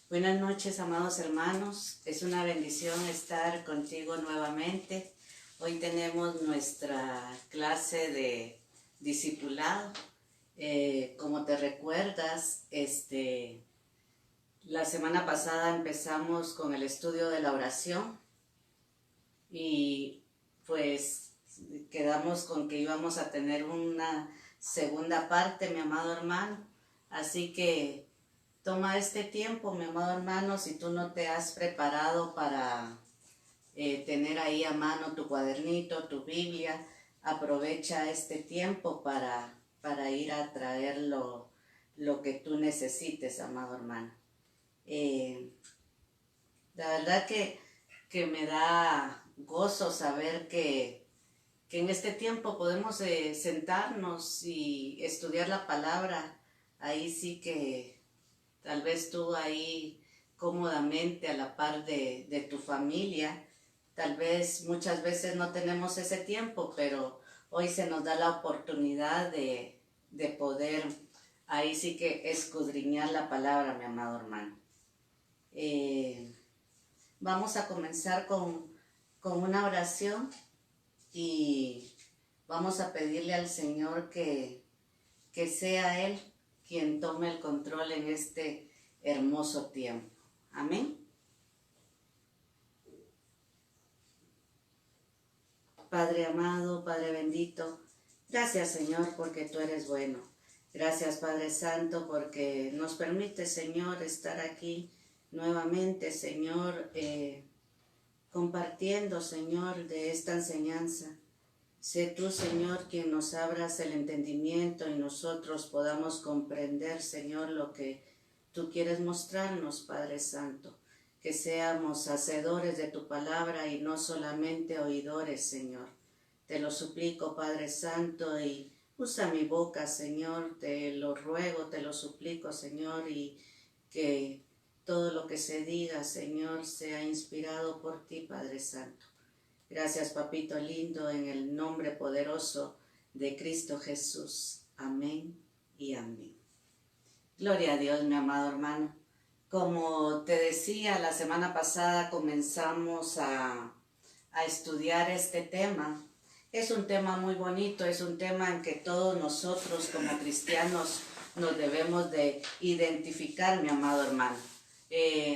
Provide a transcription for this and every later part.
Buenas noches, amados hermanos. Es una bendición estar contigo nuevamente. Hoy tenemos nuestra clase de discipulado. Como te recuerdas, la semana pasada empezamos con el estudio de la oración y pues quedamos con que íbamos a tener una segunda parte, mi amado hermano. Así que toma este tiempo, mi amado hermano, si tú no te has preparado para tener ahí a mano tu cuadernito, tu Biblia, aprovecha este tiempo para ir a traer lo que tú necesites, amado hermano. La verdad que me da gozo saber que en este tiempo podemos sentarnos y estudiar la palabra. Ahí sí que tal vez tú ahí cómodamente a la par de tu familia. Tal vez muchas veces no tenemos ese tiempo, pero hoy se nos da la oportunidad de poder ahí sí que escudriñar la palabra, mi amado hermano. Vamos a comenzar con una oración y vamos a pedirle al Señor que sea Él quien tome el control en este hermoso tiempo. Amén. Padre amado, Padre bendito, gracias Señor porque tú eres bueno. Gracias Padre Santo porque nos permite Señor estar aquí nuevamente Señor, compartiendo Señor de esta enseñanza. Sé tú, Señor, quien nos abras el entendimiento y nosotros podamos comprender, Señor, lo que tú quieres mostrarnos, Padre Santo. Que seamos hacedores de tu palabra y no solamente oidores, Señor. Te lo suplico, Padre Santo, y usa mi boca, Señor. Te lo ruego, te lo suplico, Señor, y que todo lo que se diga, Señor, sea inspirado por ti, Padre Santo. Gracias, papito lindo, en el nombre poderoso de Cristo Jesús. Amén y amén. Gloria a Dios, mi amado hermano. Como te decía, la semana pasada comenzamos a estudiar este tema. Es un tema muy bonito, es un tema en que todos nosotros como cristianos nos debemos de identificar, mi amado hermano.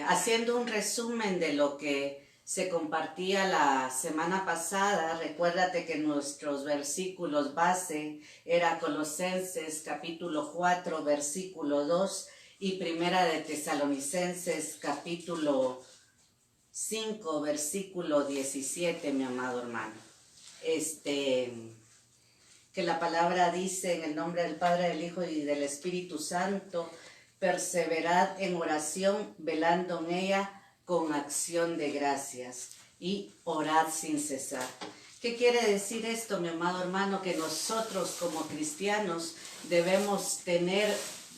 Haciendo un resumen de lo que se compartía la semana pasada, recuérdate que nuestros versículos base era Colosenses capítulo 4 versículo 2 y Primera de Tesalonicenses capítulo 5 versículo 17, mi amado hermano. Que la palabra dice en el nombre del Padre, del Hijo y del Espíritu Santo: perseverad en oración, velando en ella con acción de gracias, y orad sin cesar. ¿Qué quiere decir esto, mi amado hermano? Que nosotros como cristianos debemos tener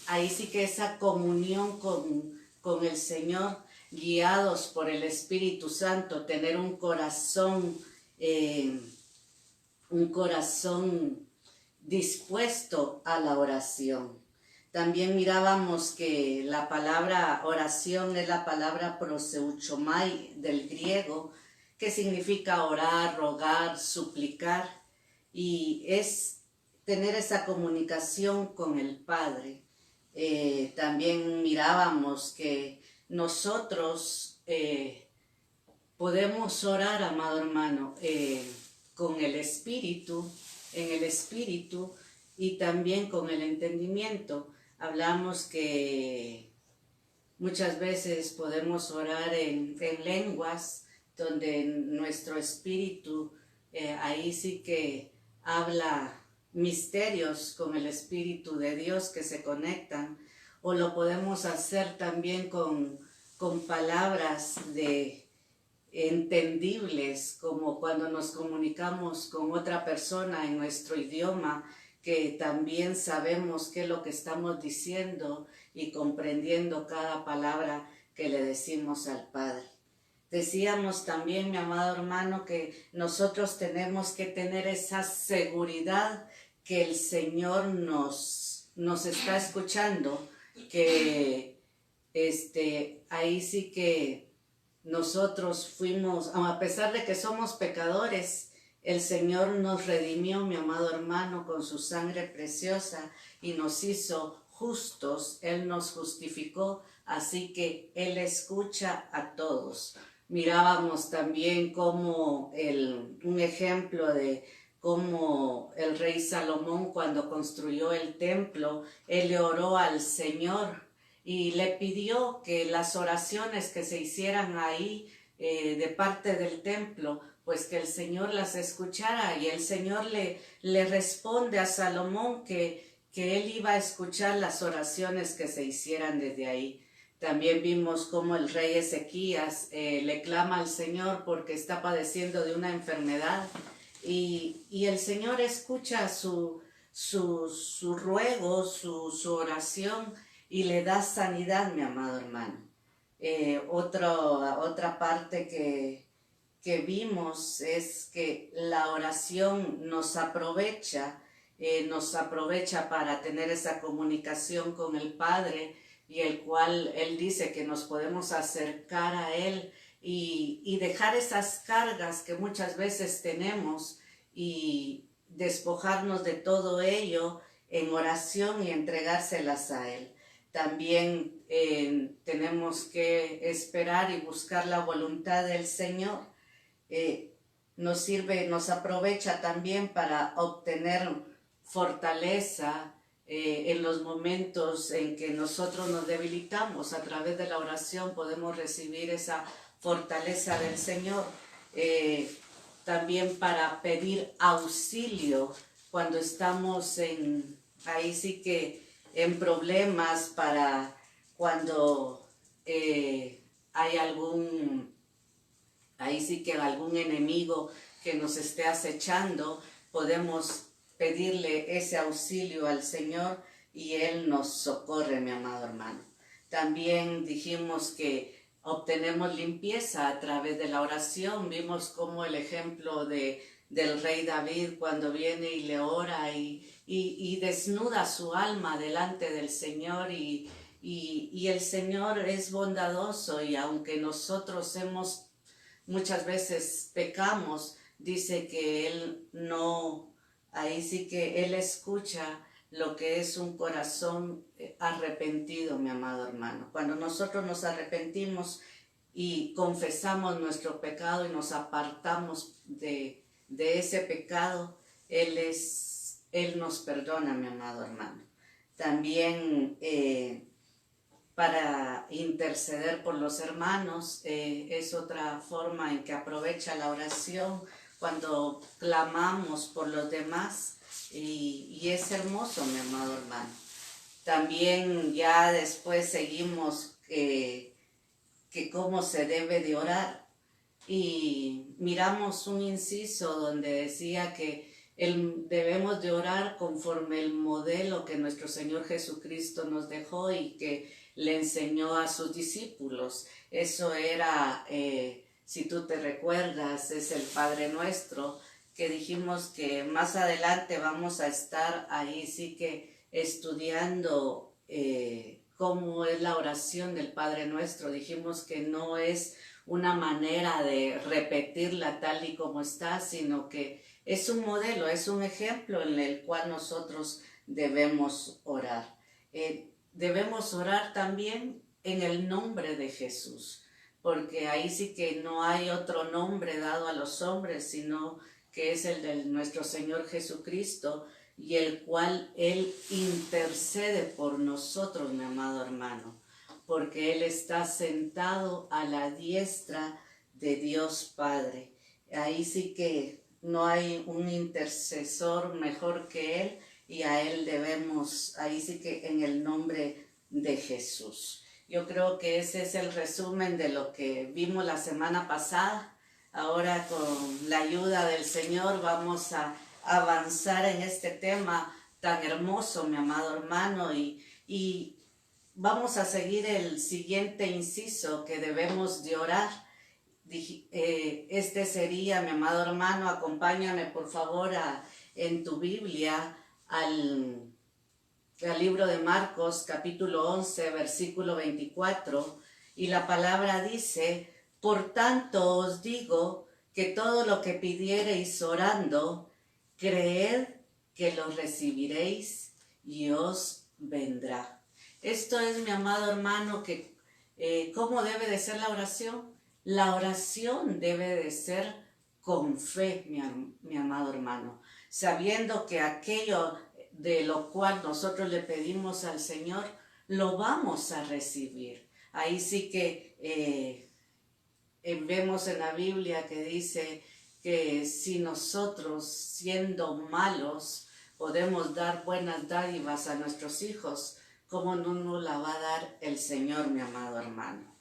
ahí sí que esa comunión con el Señor, guiados por el Espíritu Santo, tener un corazón dispuesto a la oración. También mirábamos que la palabra oración es la palabra proseuchomai del griego, que significa orar, rogar, suplicar, y es tener esa comunicación con el Padre. También mirábamos que nosotros podemos orar, amado hermano, con el Espíritu, en el Espíritu y también con el entendimiento. Hablamos que muchas veces podemos orar en lenguas, donde nuestro espíritu ahí sí que habla misterios con el Espíritu de Dios que se conectan, o lo podemos hacer también con palabras entendibles, como cuando nos comunicamos con otra persona en nuestro idioma, que también sabemos qué es lo que estamos diciendo y comprendiendo cada palabra que le decimos al Padre. Decíamos también, mi amado hermano, que nosotros tenemos que tener esa seguridad que el Señor nos está escuchando, que ahí sí que nosotros fuimos, a pesar de que somos pecadores, el Señor nos redimió, mi amado hermano, con su sangre preciosa y nos hizo justos, Él nos justificó, así que Él escucha a todos. Mirábamos también como un ejemplo de cómo el rey Salomón, cuando construyó el templo, él le oró al Señor y le pidió que las oraciones que se hicieran ahí de parte del templo, pues que el Señor las escuchara, y el Señor le responde a Salomón que él iba a escuchar las oraciones que se hicieran desde ahí. También vimos cómo el rey Ezequías le clama al Señor porque está padeciendo de una enfermedad, y el Señor escucha su ruego, su oración, y le da sanidad, mi amado hermano. Otra parte que vimos es que la oración nos aprovecha para tener esa comunicación con el Padre, y el cual Él dice que nos podemos acercar a Él y dejar esas cargas que muchas veces tenemos y despojarnos de todo ello en oración y entregárselas a Él. También tenemos que esperar y buscar la voluntad del Señor. Nos aprovecha también para obtener fortaleza en los momentos en que nosotros nos debilitamos. A través de la oración podemos recibir esa fortaleza del Señor. También para pedir auxilio cuando estamos ahí sí que en problemas, para cuando hay ahí sí que algún enemigo que nos esté acechando, podemos pedirle ese auxilio al Señor y Él nos socorre, mi amado hermano. También dijimos que obtenemos limpieza a través de la oración. Vimos como el ejemplo del rey David, cuando viene y le ora y desnuda su alma delante del Señor, y el Señor es bondadoso, y aunque nosotros muchas veces pecamos, dice que Él no, ahí sí que Él escucha lo que es un corazón arrepentido, mi amado hermano. Cuando nosotros nos arrepentimos y confesamos nuestro pecado y nos apartamos de ese pecado, Él nos perdona, mi amado hermano. También para interceder por los hermanos, es otra forma en que aprovecha la oración cuando clamamos por los demás, y es hermoso, mi amado hermano. También ya después seguimos que cómo se debe de orar, y miramos un inciso donde decía que debemos de orar conforme el modelo que nuestro Señor Jesucristo nos dejó y que le enseñó a sus discípulos. Eso era, si tú te recuerdas, es el Padre Nuestro, que dijimos que más adelante vamos a estar ahí sí que estudiando cómo es la oración del Padre Nuestro. Dijimos que no es una manera de repetirla tal y como está, sino que es un modelo, es un ejemplo en el cual nosotros debemos orar. Debemos orar también en el nombre de Jesús, porque ahí sí que no hay otro nombre dado a los hombres, sino que es el de nuestro Señor Jesucristo, y el cual Él intercede por nosotros, mi amado hermano, porque Él está sentado a la diestra de Dios Padre. Ahí sí que no hay un intercesor mejor que Él, y a Él debemos, ahí sí que en el nombre de Jesús. Yo creo que ese es el resumen de lo que vimos la semana pasada. Ahora, con la ayuda del Señor, vamos a avanzar en este tema tan hermoso, mi amado hermano, y vamos a seguir el siguiente inciso que debemos de orar. Este sería, mi amado hermano, acompáñame por favor en tu Biblia al libro de Marcos, capítulo 11, versículo 24, y la palabra dice: por tanto os digo que todo lo que pidiereis orando, creed que lo recibiréis y os vendrá. Esto es, mi amado hermano, que ¿cómo debe de ser la oración? La oración debe de ser con fe, mi amado hermano, sabiendo que aquello de lo cual nosotros le pedimos al Señor, lo vamos a recibir. Ahí sí que vemos en la Biblia que dice que si nosotros, siendo malos, podemos dar buenas dádivas a nuestros hijos, ¿cómo no nos la va a dar el Señor, mi amado hermano?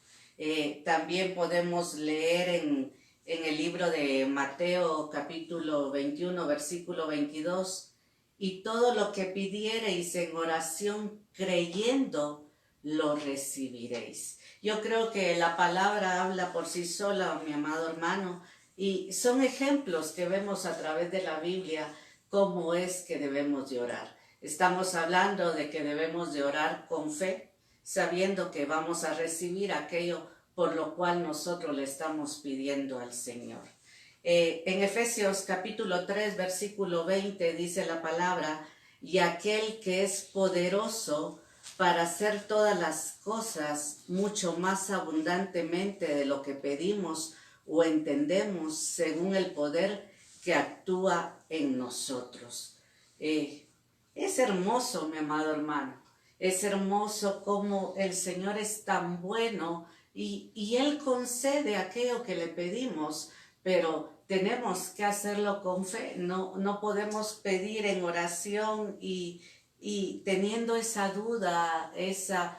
También podemos leer en el libro de Mateo capítulo 21, versículo 22, y todo lo que pidiereis en oración creyendo, lo recibiréis. Yo creo que la palabra habla por sí sola, mi amado hermano, y son ejemplos que vemos a través de la Biblia cómo es que debemos de orar. Estamos hablando de que debemos de orar con fe, sabiendo que vamos a recibir aquello por lo cual nosotros le estamos pidiendo al Señor. En Efesios capítulo 3, versículo 20 dice la palabra: y aquel que es poderoso para hacer todas las cosas mucho más abundantemente de lo que pedimos o entendemos, según el poder que actúa en nosotros. Es hermoso, mi amado hermano, es hermoso cómo el Señor es tan bueno y Él concede aquello que le pedimos, pero tenemos que hacerlo con fe. No podemos pedir en oración y teniendo esa duda, esa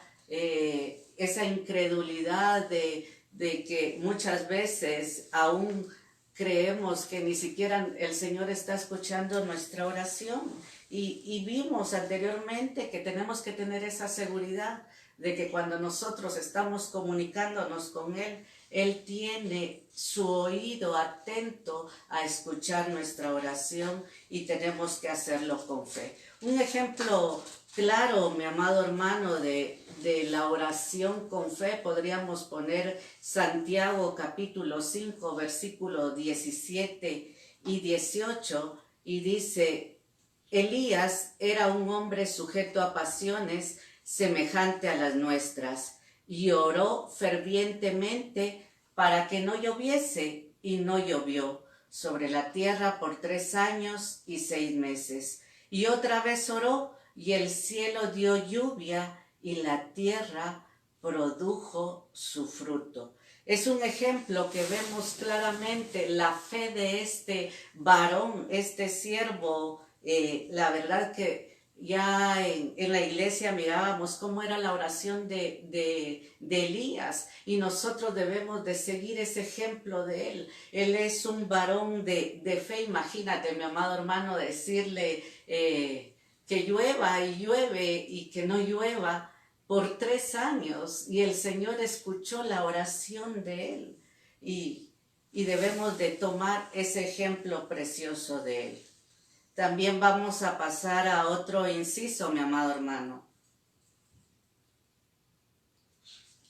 incredulidad de que muchas veces aún creemos que ni siquiera el Señor está escuchando nuestra oración. Y vimos anteriormente que tenemos que tener esa seguridad de que cuando nosotros estamos comunicándonos con Él, Él tiene su oído atento a escuchar nuestra oración y tenemos que hacerlo con fe. Un ejemplo claro, mi amado hermano, de la oración con fe, podríamos poner Santiago capítulo 5, versículo 17 y 18, y dice: Elías era un hombre sujeto a pasiones semejante a las nuestras, y oró fervientemente para que no lloviese, y no llovió sobre la tierra por 3 años y 6 meses. Y otra vez oró, y el cielo dio lluvia, y la tierra produjo su fruto. Es un ejemplo que vemos claramente la fe de este varón, este siervo. La verdad que ya en la iglesia mirábamos cómo era la oración de Elías, y nosotros debemos de seguir ese ejemplo de él. Él es un varón de fe. Imagínate, mi amado hermano, decirle que llueva y llueve y que no llueva por 3 años, y el Señor escuchó la oración de él, y debemos de tomar ese ejemplo precioso de él. También vamos a pasar a otro inciso, mi amado hermano.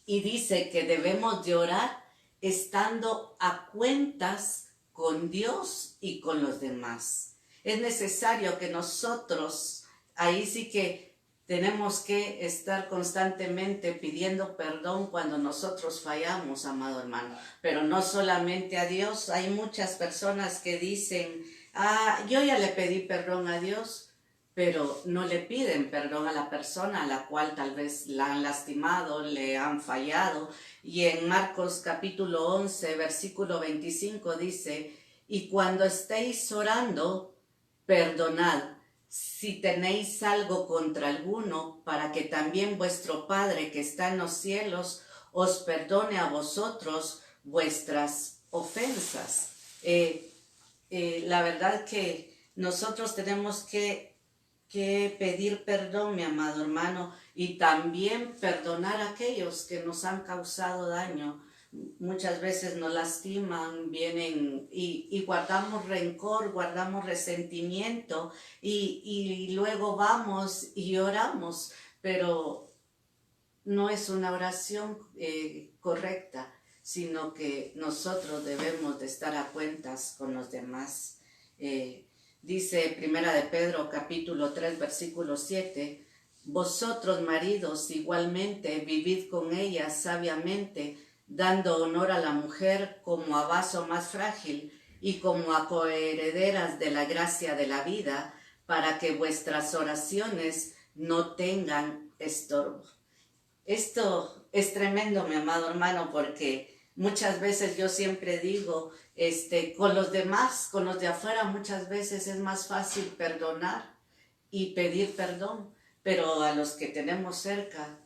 Y dice que debemos de orar estando a cuentas con Dios y con los demás. Es necesario que nosotros, ahí sí que tenemos que estar constantemente pidiendo perdón cuando nosotros fallamos, amado hermano. Pero no solamente a Dios. Hay muchas personas que dicen: yo ya le pedí perdón a Dios, pero no le piden perdón a la persona a la cual tal vez la han lastimado, le han fallado. Y en Marcos capítulo 11, versículo 25 dice: y cuando estéis orando, perdonad si tenéis algo contra alguno, para que también vuestro Padre que está en los cielos os perdone a vosotros vuestras ofensas. La verdad que nosotros tenemos que pedir perdón, mi amado hermano, y también perdonar a aquellos que nos han causado daño. muchas veces nos lastiman, vienen y guardamos rencor, guardamos resentimiento y luego vamos y oramos, pero no es una oración correcta, sino que nosotros debemos de estar a cuentas con los demás. Dice Primera de Pedro capítulo 3 versículo 7, vosotros maridos igualmente vivid con ella sabiamente, dando honor a la mujer como a vaso más frágil y como a coherederas de la gracia de la vida, para que vuestras oraciones no tengan estorbo. Esto es tremendo, mi amado hermano, porque muchas veces yo siempre digo, con los demás, con los de afuera, muchas veces es más fácil perdonar y pedir perdón, pero a los que tenemos cerca,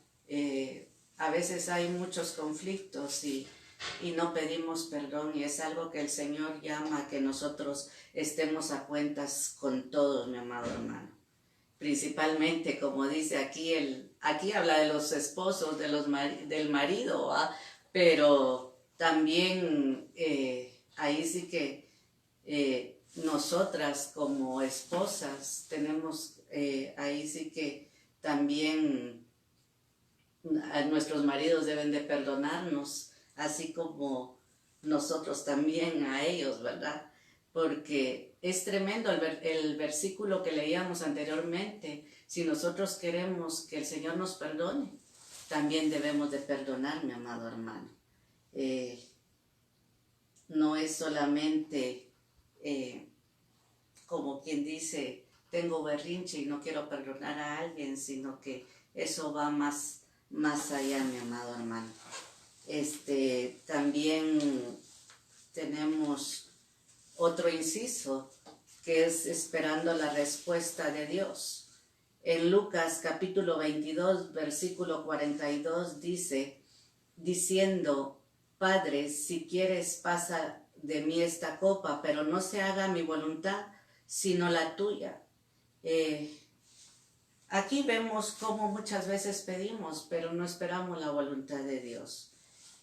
a veces hay muchos conflictos y no pedimos perdón, y es algo que el Señor llama a que nosotros estemos a cuentas con todos, mi amado hermano. Principalmente, como dice aquí, aquí habla de los esposos, del marido, ¿va? Pero también ahí sí que nosotras como esposas tenemos, ahí sí que también a nuestros maridos deben de perdonarnos, así como nosotros también a ellos, ¿verdad? Porque es tremendo el versículo que leíamos anteriormente. Si nosotros queremos que el Señor nos perdone, también debemos de perdonar, mi amado hermano. No es solamente como quien dice, tengo berrinche y no quiero perdonar a alguien, sino que eso va más allá, mi amado hermano. También tenemos otro inciso, que es esperando la respuesta de Dios. En Lucas capítulo 22, versículo 42 dice, diciendo, Padre, si quieres pasa de mí esta copa, pero no se haga mi voluntad, sino la tuya. Aquí vemos cómo muchas veces pedimos, pero no esperamos la voluntad de Dios.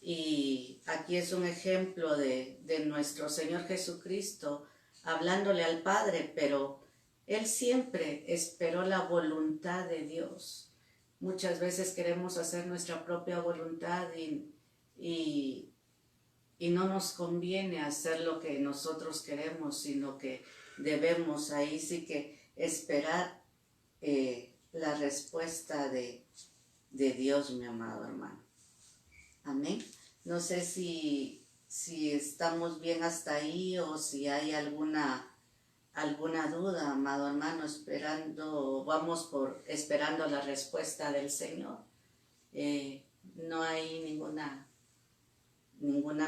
Y aquí es un ejemplo de nuestro Señor Jesucristo hablándole al Padre, pero Él siempre esperó la voluntad de Dios. Muchas veces queremos hacer nuestra propia voluntad y no nos conviene hacer lo que nosotros queremos, sino que debemos ahí sí que esperar la respuesta de Dios, mi amado hermano. Amén. No sé si estamos bien hasta ahí o si hay alguna duda, amado hermano, esperando la respuesta del Señor. No hay ninguna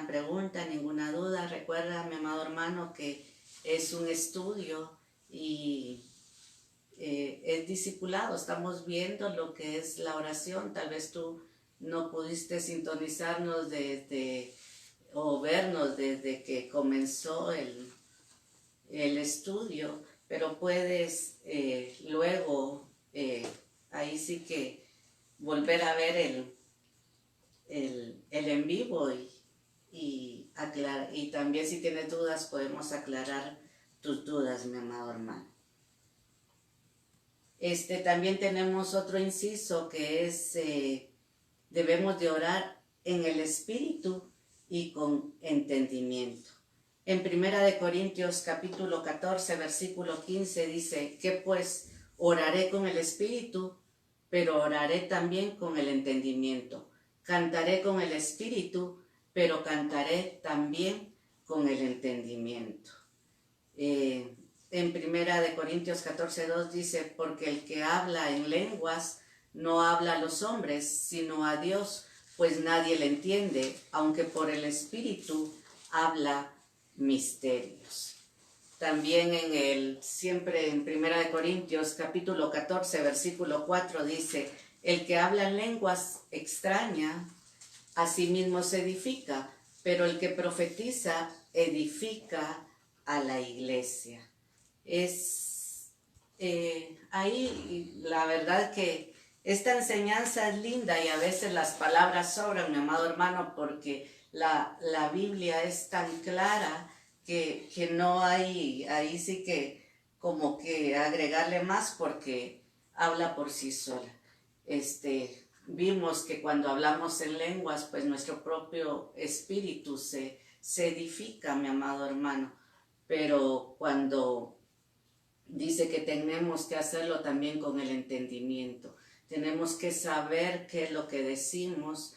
pregunta, ninguna duda. Recuerda, mi amado hermano, que es un estudio y es discipulado. Estamos viendo lo que es la oración. Tal vez tú no pudiste sintonizarnos o vernos desde que comenzó el estudio, pero puedes luego ahí sí que volver a ver el en vivo y también si tienes dudas podemos aclarar tus dudas, mi amado hermano. También tenemos otro inciso que es debemos de orar en el Espíritu y con entendimiento. En Primera de Corintios capítulo 14 versículo 15 dice, que pues oraré con el Espíritu, pero oraré también con el entendimiento. Cantaré con el Espíritu, pero cantaré también con el entendimiento. En Primera de Corintios 14:2 dice, porque el que habla en lenguas no habla a los hombres, sino a Dios, pues nadie le entiende, aunque por el Espíritu habla misterios. También siempre en Primera de Corintios capítulo 14 versículo 4 dice, el que habla en lenguas extraña, a sí mismo se edifica, pero el que profetiza edifica a la iglesia. Ahí la verdad que esta enseñanza es linda y a veces las palabras sobran, mi amado hermano, porque la Biblia es tan clara que no hay, ahí sí que como que agregarle más porque habla por sí sola. Vimos que cuando hablamos en lenguas, pues nuestro propio espíritu se edifica, mi amado hermano, pero cuando dice que tenemos que hacerlo también con el entendimiento, tenemos que saber qué es lo que decimos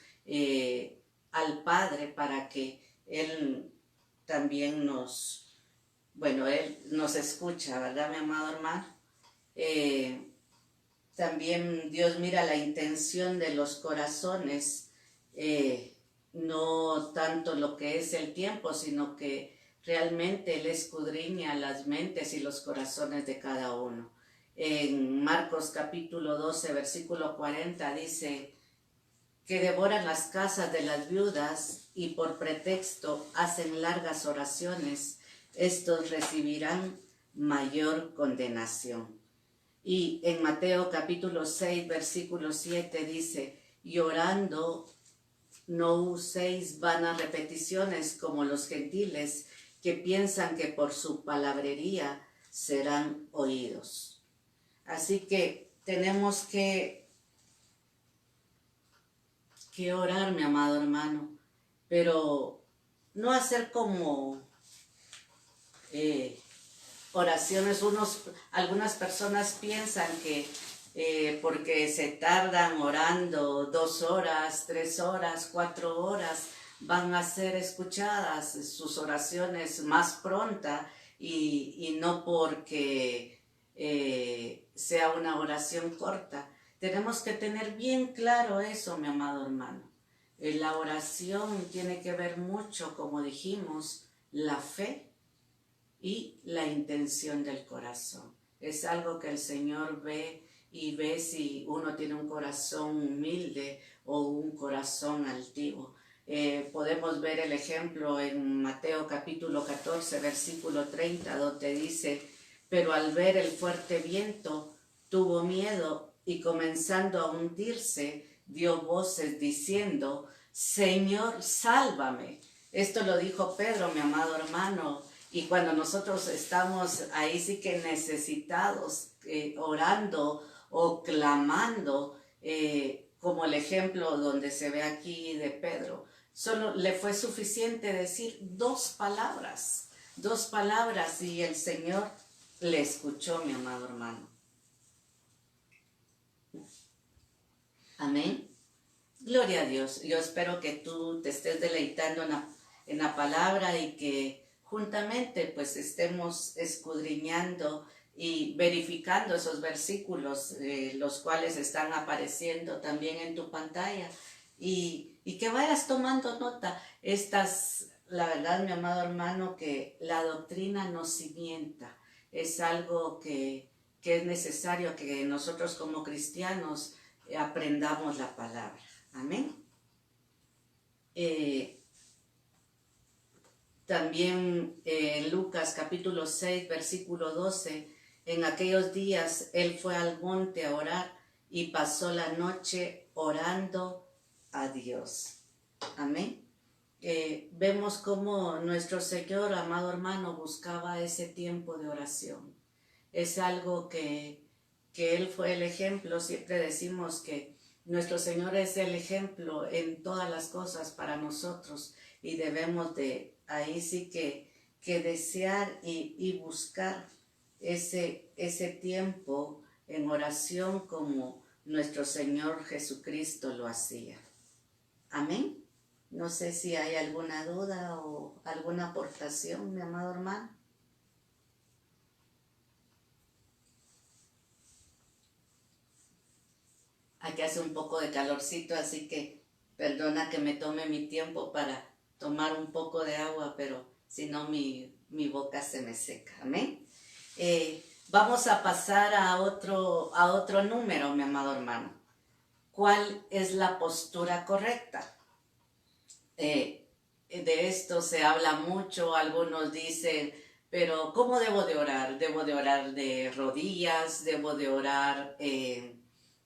al Padre para que Él también Él nos escucha, ¿verdad, mi amado hermano? También Dios mira la intención de los corazones, no tanto lo que es el tiempo, sino que realmente Él escudriña las mentes y los corazones de cada uno. En Marcos capítulo 12, versículo 40 dice que devoran las casas de las viudas y por pretexto hacen largas oraciones, estos recibirán mayor condenación. Y en Mateo capítulo 6, versículo 7 dice, llorando no uséis vanas repeticiones como los gentiles que piensan que por su palabrería serán oídos. Así que tenemos que orar, mi amado hermano, pero no hacer como oraciones. Algunas personas piensan que porque se tardan orando 2 horas, 3 horas, 4 horas, van a ser escuchadas sus oraciones más pronta y no porque sea una oración corta. Tenemos que tener bien claro eso, mi amado hermano. La oración tiene que ver mucho, como dijimos, la fe y la intención del corazón. Es algo que el Señor ve y ve si uno tiene un corazón humilde o un corazón altivo. Podemos ver el ejemplo en Mateo capítulo 14, versículo 30, donde dice, pero al ver el fuerte viento tuvo miedo y comenzando a hundirse, dio voces diciendo, Señor, sálvame. Esto lo dijo Pedro, mi amado hermano. Y cuando nosotros estamos ahí sí que necesitados, orando o clamando, como el ejemplo donde se ve aquí de Pedro, solo le fue suficiente decir 2 palabras y el Señor le escuchó, mi amado hermano. Amén. Gloria a Dios. Yo espero que tú te estés deleitando en la palabra y que juntamente pues estemos escudriñando y verificando esos versículos, los cuales están apareciendo también en tu pantalla y que vayas tomando nota. La verdad, mi amado hermano, que la doctrina nos cimienta. Es algo que es necesario que nosotros como cristianos aprendamos la palabra. Amén. También Lucas capítulo 6, versículo 12, en aquellos días él fue al monte a orar y pasó la noche orando a Dios. Amén. Vemos cómo nuestro Señor, amado hermano, buscaba ese tiempo de oración. Es algo que Él fue el ejemplo. Siempre decimos que nuestro Señor es el ejemplo en todas las cosas para nosotros y debemos de ahí sí que desear y buscar ese tiempo en oración como nuestro Señor Jesucristo lo hacía. Amén. No sé si hay alguna duda o alguna aportación, mi amado hermano. Aquí hace un poco de calorcito, así que perdona que me tome mi tiempo para tomar un poco de agua, pero si no mi boca se me seca. Amén. Vamos a pasar a otro número, mi amado hermano. ¿Cuál es la postura correcta? De esto se habla mucho, algunos dicen, pero ¿cómo debo de orar? ¿Debo de orar de rodillas? ¿Debo de orar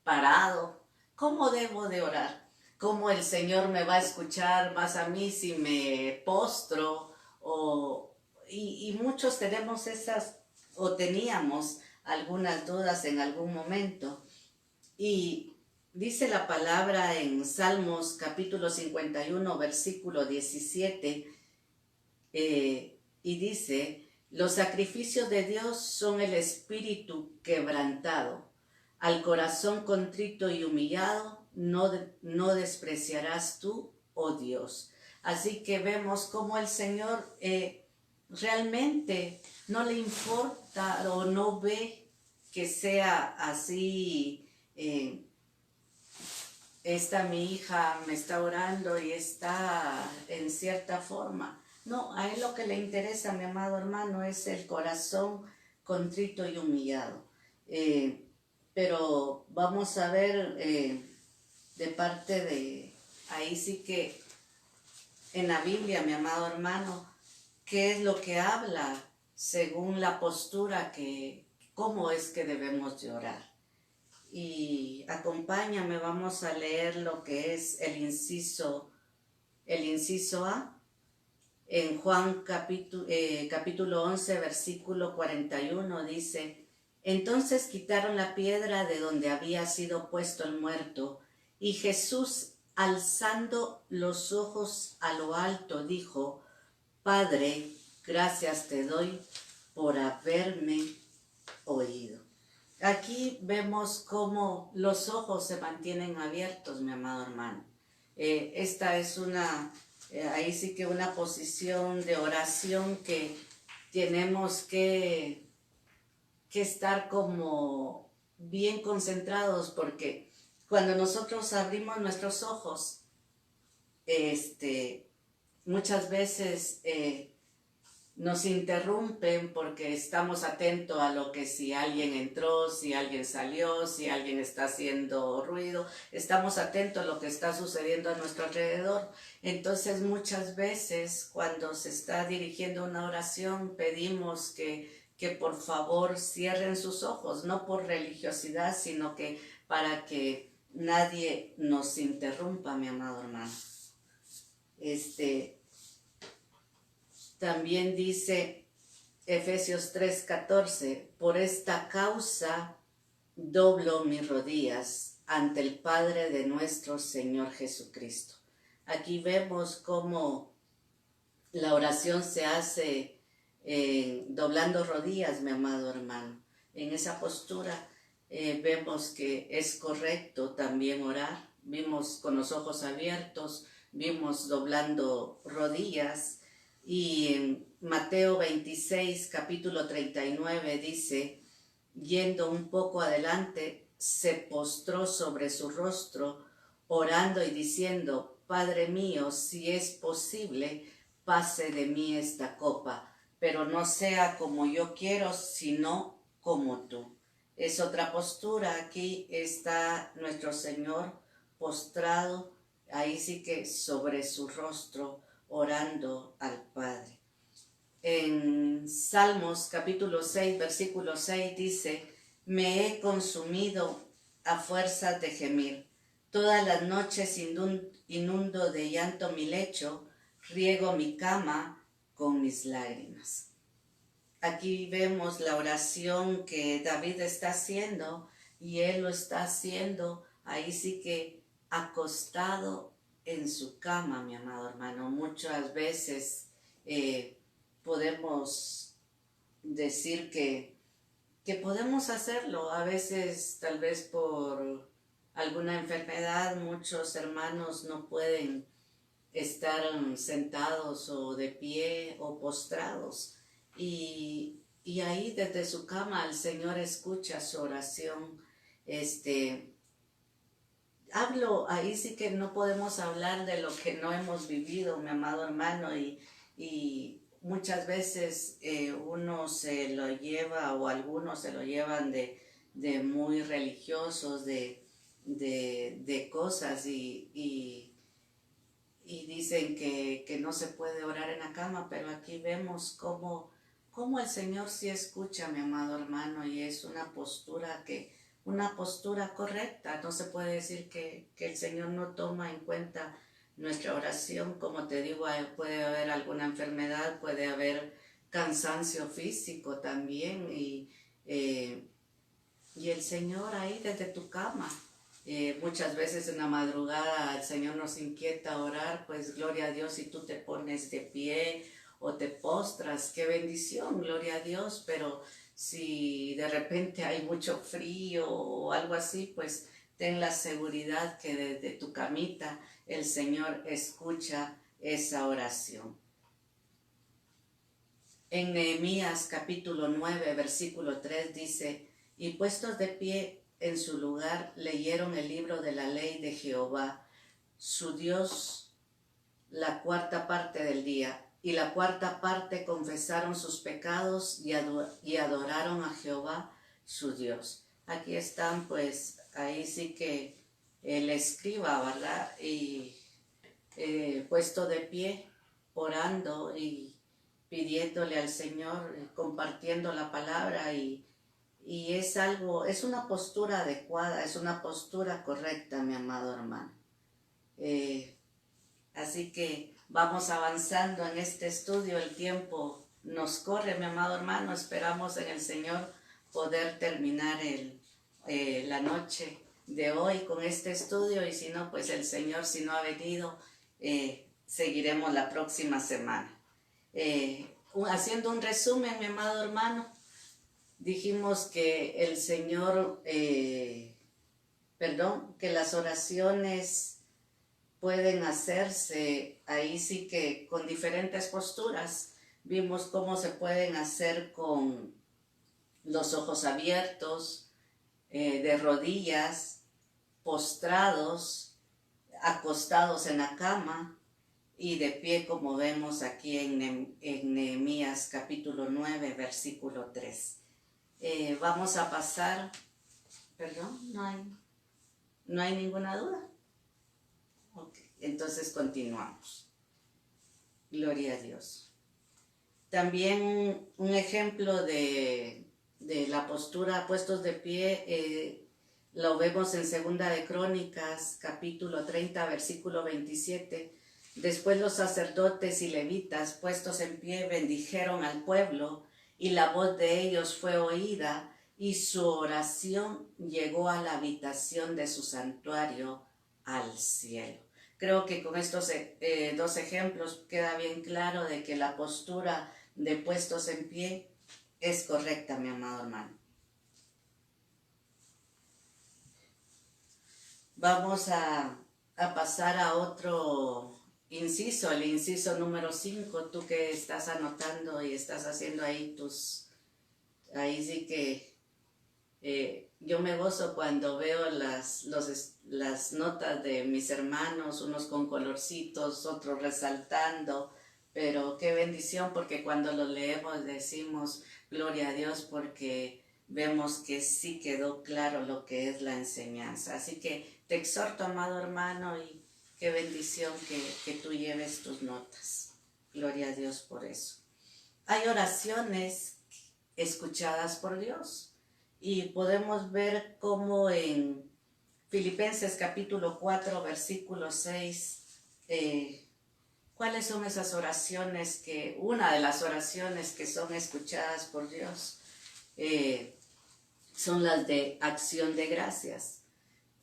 parado? ¿Cómo debo de orar? cómo el Señor me va a escuchar más a mí si me postro, y muchos tenemos esas, o teníamos algunas dudas en algún momento. Y dice la palabra en Salmos capítulo 51, versículo 17, y dice: los sacrificios de Dios son el espíritu quebrantado. Al corazón contrito y humillado no despreciarás tú, oh Dios. Así que vemos cómo el Señor realmente no le importa o no ve que sea así. Esta mi hija me está orando y está en cierta forma. No, a él lo que le interesa, mi amado hermano, es el corazón contrito y humillado. Pero vamos a ver de parte de, ahí sí que en la Biblia, mi amado hermano, qué es lo que habla según la postura cómo es que debemos de orar. Y acompáñame, vamos a leer lo que es el inciso A, en Juan capítulo 11, versículo 41, dice: entonces quitaron la piedra de donde había sido puesto el muerto, y Jesús, alzando los ojos a lo alto, dijo: Padre, gracias te doy por haberme oído. Aquí vemos cómo los ojos se mantienen abiertos, mi amado hermano. Esta es ahí sí que una posición de oración que tenemos que estar como bien concentrados, porque cuando nosotros abrimos nuestros ojos, muchas veces nos interrumpen porque estamos atentos a lo que si alguien entró, si alguien salió, si alguien está haciendo ruido, estamos atentos a lo que está sucediendo a nuestro alrededor. Entonces muchas veces cuando se está dirigiendo una oración pedimos que por favor cierren sus ojos, no por religiosidad, sino que para que nadie nos interrumpa, mi amado hermano. También dice Efesios 3:14: por esta causa doblo mis rodillas ante el Padre de nuestro Señor Jesucristo. Aquí vemos cómo la oración se hace doblando rodillas, mi amado hermano. En esa postura vemos que es correcto también orar. Vimos con los ojos abiertos, vimos doblando rodillas. Y en Mateo 26, capítulo 39 dice: yendo un poco adelante, se postró sobre su rostro, orando y diciendo: Padre mío, si es posible, pase de mí esta copa, pero no sea como yo quiero, sino como tú. Es otra postura. Aquí está nuestro Señor postrado, ahí sí que sobre su rostro, orando al Padre. En Salmos capítulo 6, versículo 6 dice: me he consumido a fuerza de gemir. Todas las noches inundo de llanto mi lecho, riego mi cama con mis lágrimas. Aquí vemos la oración que David está haciendo, y él lo está haciendo ahí sí que acostado en su cama, mi amado hermano. Muchas veces podemos decir que podemos hacerlo, a veces tal vez por alguna enfermedad. Muchos hermanos no pueden estar sentados o de pie o postrados, y ahí desde su cama el Señor escucha su oración. Hablo, ahí sí que no podemos hablar de lo que no hemos vivido, mi amado hermano, y muchas veces uno se lo lleva, o algunos se lo llevan de muy religiosos, de cosas, y dicen que no se puede orar en la cama, pero aquí vemos cómo el Señor sí escucha, mi amado hermano, y es una postura que una postura correcta. No se puede decir que el Señor no toma en cuenta nuestra oración. Como te digo, puede haber alguna enfermedad, puede haber cansancio físico también, y el Señor ahí desde tu cama. Muchas veces en la madrugada el Señor nos inquieta a orar, pues gloria a Dios si tú te pones de pie o te postras, qué bendición, gloria a Dios, pero si de repente hay mucho frío o algo así, pues ten la seguridad que desde tu camita el Señor escucha esa oración. En Nehemías capítulo 9, versículo 3 dice: y puestos de pie en su lugar, leyeron el libro de la ley de Jehová, su Dios, la cuarta parte del día, y la cuarta parte confesaron sus pecados y adoraron a Jehová, su Dios. Aquí están, pues, ahí sí que el escriba, ¿verdad? Y puesto de pie, orando y pidiéndole al Señor, compartiendo la palabra, y es algo, es una postura adecuada, es una postura correcta, mi amado hermano. Así que vamos avanzando en este estudio, el tiempo nos corre, mi amado hermano, esperamos en el Señor poder terminar la noche de hoy con este estudio, y si no, pues el Señor, si no ha venido, seguiremos la próxima semana. Haciendo un resumen, mi amado hermano, dijimos que el Señor, que las oraciones pueden hacerse ahí sí que con diferentes posturas. Vimos cómo se pueden hacer con los ojos abiertos, de rodillas, postrados, acostados en la cama y de pie, como vemos aquí en Nehemías capítulo 9, versículo 3. Vamos a pasar, no hay ninguna duda. Okay. Entonces continuamos. Gloria a Dios. También un ejemplo de la postura puestos de pie, lo vemos en Segunda de Crónicas, capítulo 30, versículo 27. Después los sacerdotes y levitas, puestos en pie, bendijeron al pueblo, y la voz de ellos fue oída, y su oración llegó a la habitación de su santuario, al cielo. Creo que con estos dos ejemplos queda bien claro de que la postura de puestos en pie es correcta, mi amado hermano. Vamos a pasar a otro inciso, el inciso número 5, tú que estás anotando y estás haciendo ahí ahí sí que yo me gozo cuando veo las notas de mis hermanos, unos con colorcitos, otros resaltando, pero qué bendición, porque cuando lo leemos decimos gloria a Dios, porque vemos que sí quedó claro lo que es la enseñanza. Así que te exhorto, amado hermano, y qué bendición que tú lleves tus notas. Gloria a Dios por eso. Hay oraciones escuchadas por Dios. Y podemos ver cómo en Filipenses capítulo 4, versículo 6, cuáles son esas oraciones una de las oraciones que son escuchadas por Dios, son las de acción de gracias.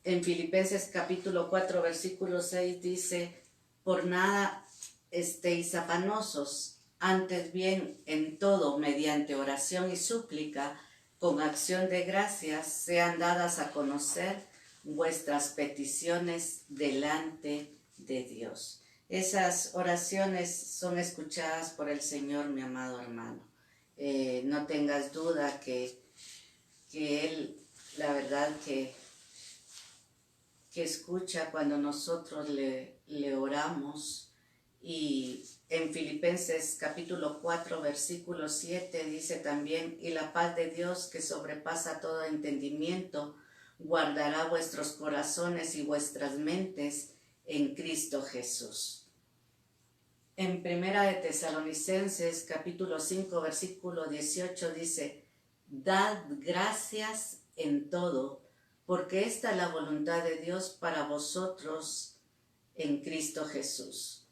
En Filipenses capítulo 4, versículo 6 dice: por nada estéis afanosos, antes bien en todo, mediante oración y súplica, con acción de gracias, sean dadas a conocer vuestras peticiones delante de Dios. Esas oraciones son escuchadas por el Señor, mi amado hermano. No tengas duda que Él, la verdad que escucha cuando nosotros le oramos. Y en Filipenses capítulo 4, versículo 7 dice también: y la paz de Dios, que sobrepasa todo entendimiento, guardará vuestros corazones y vuestras mentes en Cristo Jesús. En Primera de Tesalonicenses capítulo 5, versículo 18 dice: dad gracias en todo, porque esta es la voluntad de Dios para vosotros en Cristo Jesús.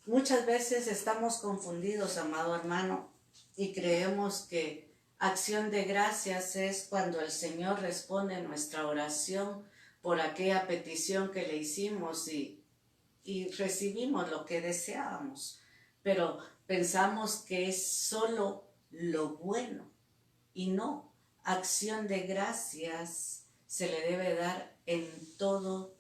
Muchas veces estamos confundidos, amado hermano, y creemos que acción de gracias es cuando el Señor responde nuestra oración por aquella petición que le hicimos y recibimos lo que deseábamos. Pero pensamos que es solo lo bueno y no. Acción de gracias se le debe dar en todo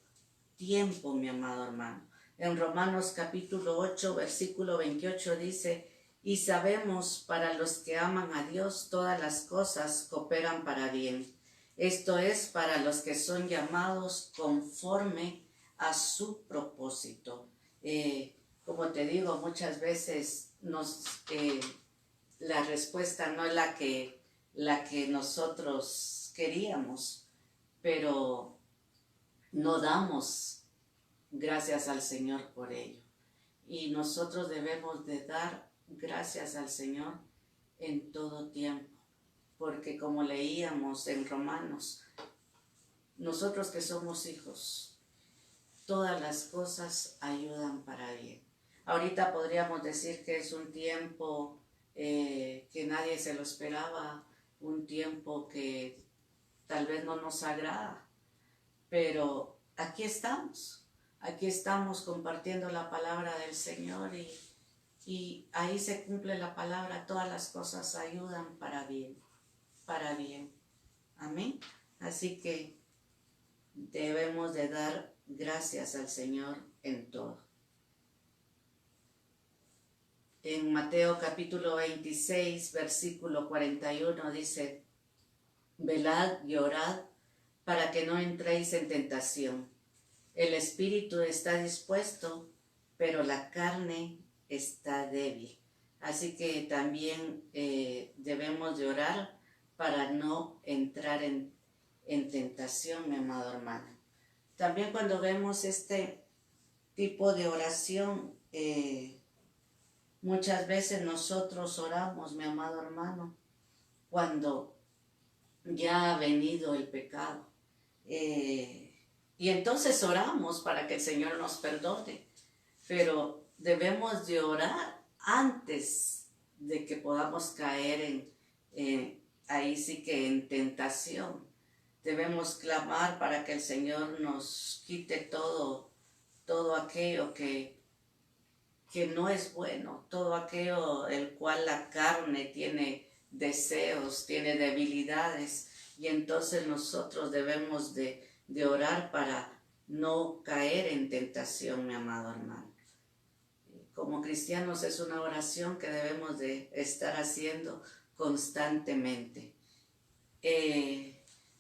tiempo, mi amado hermano. En Romanos capítulo 8, versículo 28 dice: y sabemos para los que aman a Dios todas las cosas cooperan para bien. Esto es para los que son llamados conforme a su propósito. Como te digo, muchas veces la respuesta no es la que nosotros queríamos, pero no damos gracias al Señor por ello. Y nosotros debemos de dar gracias al Señor en todo tiempo, porque como leíamos en Romanos, nosotros que somos hijos, todas las cosas ayudan para bien. Ahorita podríamos decir que es un tiempo que nadie se lo esperaba, un tiempo que tal vez no nos agrada, pero aquí estamos compartiendo la palabra del Señor y ahí se cumple la palabra, todas las cosas ayudan para bien, para bien. Amén. Así que debemos de dar gracias al Señor en todo. En Mateo capítulo 26, versículo 41 dice: velad y orad para que no entréis en tentación. El espíritu está dispuesto, pero la carne está débil. Así que también debemos de orar para no entrar en tentación, mi amado hermano. También cuando vemos este tipo de oración, muchas veces nosotros oramos, mi amado hermano, cuando ya ha venido el pecado. Y entonces oramos para que el Señor nos perdone, pero debemos de orar antes de que podamos caer ahí sí que en tentación. Debemos clamar para que el Señor nos quite todo aquello que no es bueno, todo aquello el cual la carne tiene deseos, tiene debilidades, y entonces nosotros debemos de orar para no caer en tentación, mi amado hermano. Como cristianos es una oración que debemos de estar haciendo constantemente.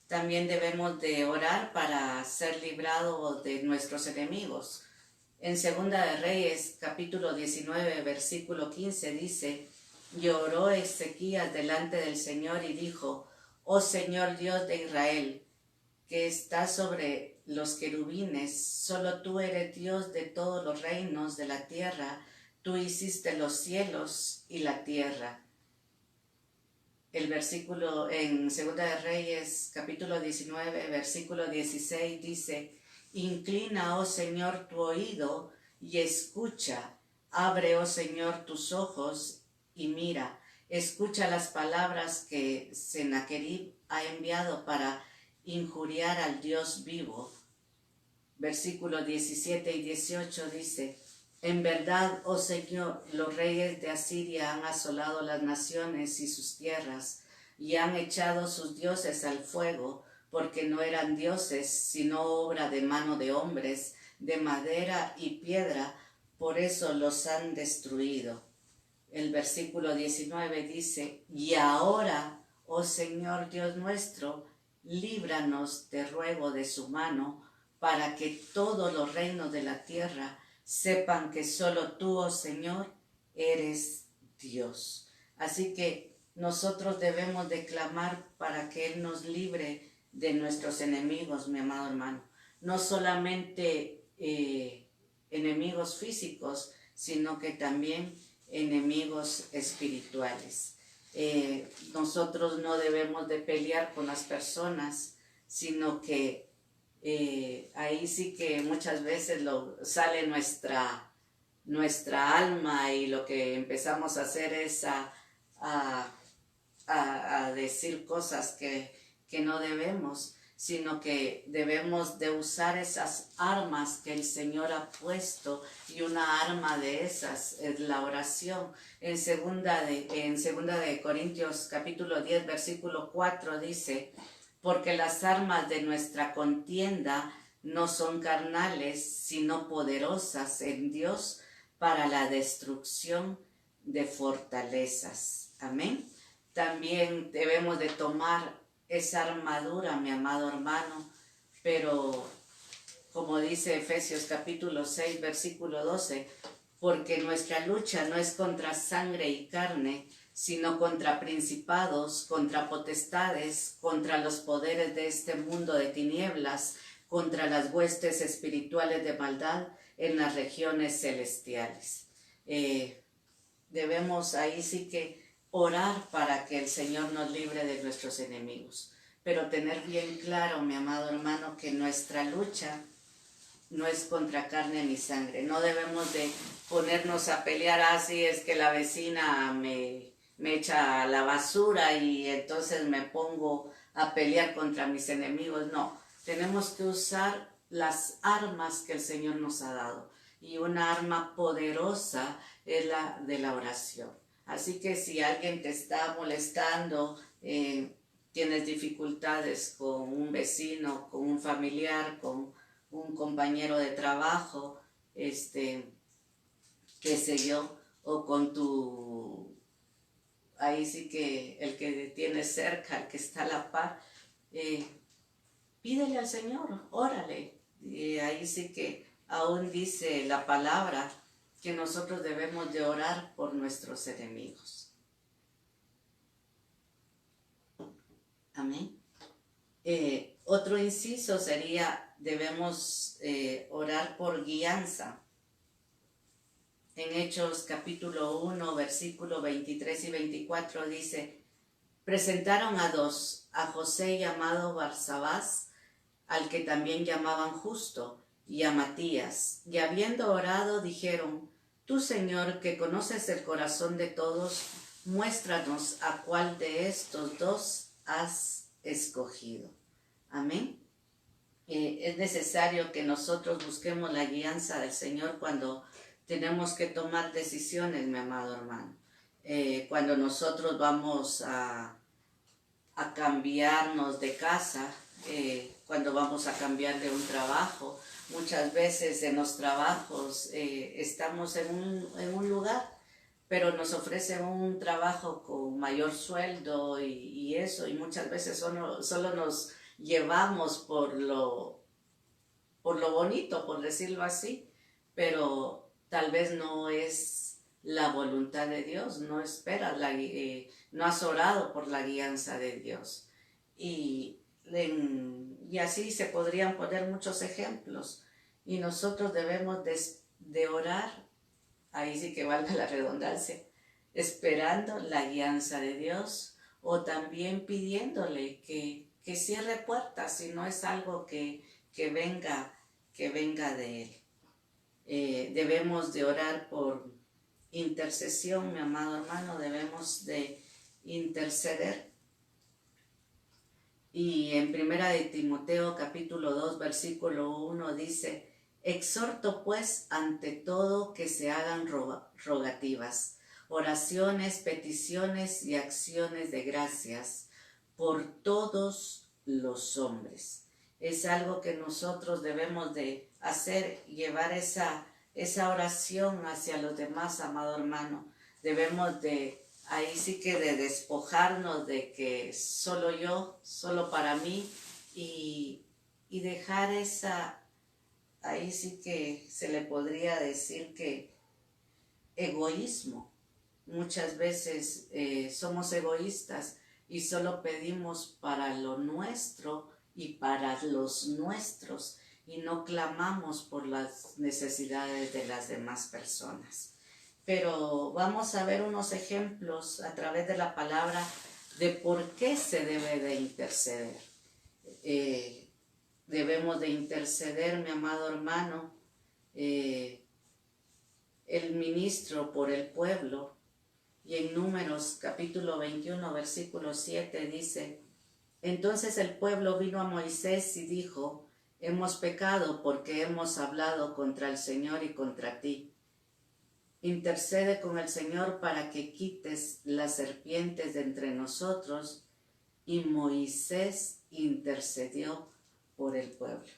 También debemos de orar para ser librados de nuestros enemigos. En Segunda de Reyes, capítulo 19, versículo 15 dice: y oró Ezequías delante del Señor y dijo: oh Señor Dios de Israel, que estás sobre los querubines, solo tú eres Dios de todos los reinos de la tierra, tú hiciste los cielos y la tierra. El versículo en Segunda de Reyes, capítulo 19, versículo 16 dice: inclina, oh Señor, tu oído y escucha. Abre, oh Señor, tus ojos y mira. Escucha las palabras que Sennacherib ha enviado para injuriar al Dios vivo. Versículos 17 y 18 dice: en verdad, oh Señor, los reyes de Asiria han asolado las naciones y sus tierras, y han echado sus dioses al fuego, porque no eran dioses, sino obra de mano de hombres, de madera y piedra, por eso los han destruido. El versículo 19 dice: y ahora, oh Señor Dios nuestro, líbranos, te ruego, de su mano, para que todos los reinos de la tierra sepan que solo tú, oh Señor, eres Dios. Así que nosotros debemos de clamar para que Él nos libre de nuestros enemigos, mi amado hermano. No solamente enemigos físicos, sino que también enemigos espirituales. Nosotros no debemos de pelear con las personas, sino que ahí sí que muchas veces sale nuestra alma y lo que empezamos a hacer es a decir cosas que no debemos, sino que debemos de usar esas armas que el Señor ha puesto, y una arma de esas es la oración. En segunda de Corintios capítulo 10 versículo 4 dice: porque las armas de nuestra contienda no son carnales, sino poderosas en Dios para la destrucción de fortalezas. Amén. También debemos de tomar esa armadura, mi amado hermano, pero como dice Efesios capítulo 6 versículo 12, porque nuestra lucha no es contra sangre y carne, sino contra principados, contra potestades, contra los poderes de este mundo de tinieblas, contra las huestes espirituales de maldad en las regiones celestiales. Debemos ahí sí que orar para que el Señor nos libre de nuestros enemigos, pero tener bien claro, mi amado hermano, que nuestra lucha no es contra carne ni sangre. No debemos de ponernos a pelear así, es que la vecina me echa a la basura y entonces me pongo a pelear contra mis enemigos. No, tenemos que usar las armas que el Señor nos ha dado, y una arma poderosa es la de la oración. Así que si alguien te está molestando, tienes dificultades con un vecino, con un familiar, con un compañero de trabajo, qué sé yo, o con ahí sí que el que tienes cerca, el que está a la par, pídele al Señor, órale. Y ahí sí que aún dice la palabra que nosotros debemos de orar por nuestros enemigos. Amén. Otro inciso sería, debemos orar por guianza. En Hechos capítulo 1, versículo 23 y 24 dice: presentaron a dos, a José llamado Barsabás, al que también llamaban Justo, y a Matías, y habiendo orado dijeron: tú, Señor, que conoces el corazón de todos, muéstranos a cuál de estos dos has escogido. Amén. Es necesario que nosotros busquemos la guianza del Señor cuando tenemos que tomar decisiones, mi amado hermano. Cuando nosotros vamos a cambiarnos de casa, cuando vamos a cambiar de un trabajo, muchas veces en los trabajos estamos en un lugar, pero nos ofrecen un trabajo con mayor sueldo y eso, y muchas veces solo nos llevamos por lo bonito, por decirlo así, pero tal vez no es la voluntad de Dios, no esperas, no has orado por la guianza de Dios. Y así se podrían poner muchos ejemplos, y nosotros debemos de orar, ahí sí que valga la redundancia, esperando la guianza de Dios, o también pidiéndole que cierre puertas si no es algo que venga de Él. Debemos de orar por intercesión, mi amado hermano, debemos de interceder. Y en primera de Timoteo capítulo 2 versículo 1 dice: exhorto pues ante todo que se hagan rogativas, oraciones, peticiones y acciones de gracias por todos los hombres. Es algo que nosotros debemos de hacer, llevar esa oración hacia los demás, amado hermano. Debemos de, ahí sí que de despojarnos de que solo yo, solo para mí, y dejar ahí sí que se le podría decir que egoísmo. Muchas veces somos egoístas y solo pedimos para lo nuestro y para los nuestros, y no clamamos por las necesidades de las demás personas. Pero vamos a ver unos ejemplos a través de la palabra de por qué se debe de interceder. debemos de interceder, mi amado hermano, el ministro por el pueblo. Y en Números capítulo 21, versículo 7 dice: entonces el pueblo vino a Moisés y dijo: hemos pecado porque hemos hablado contra el Señor y contra ti. Intercede con el Señor para que quites las serpientes de entre nosotros. Y Moisés intercedió por el pueblo.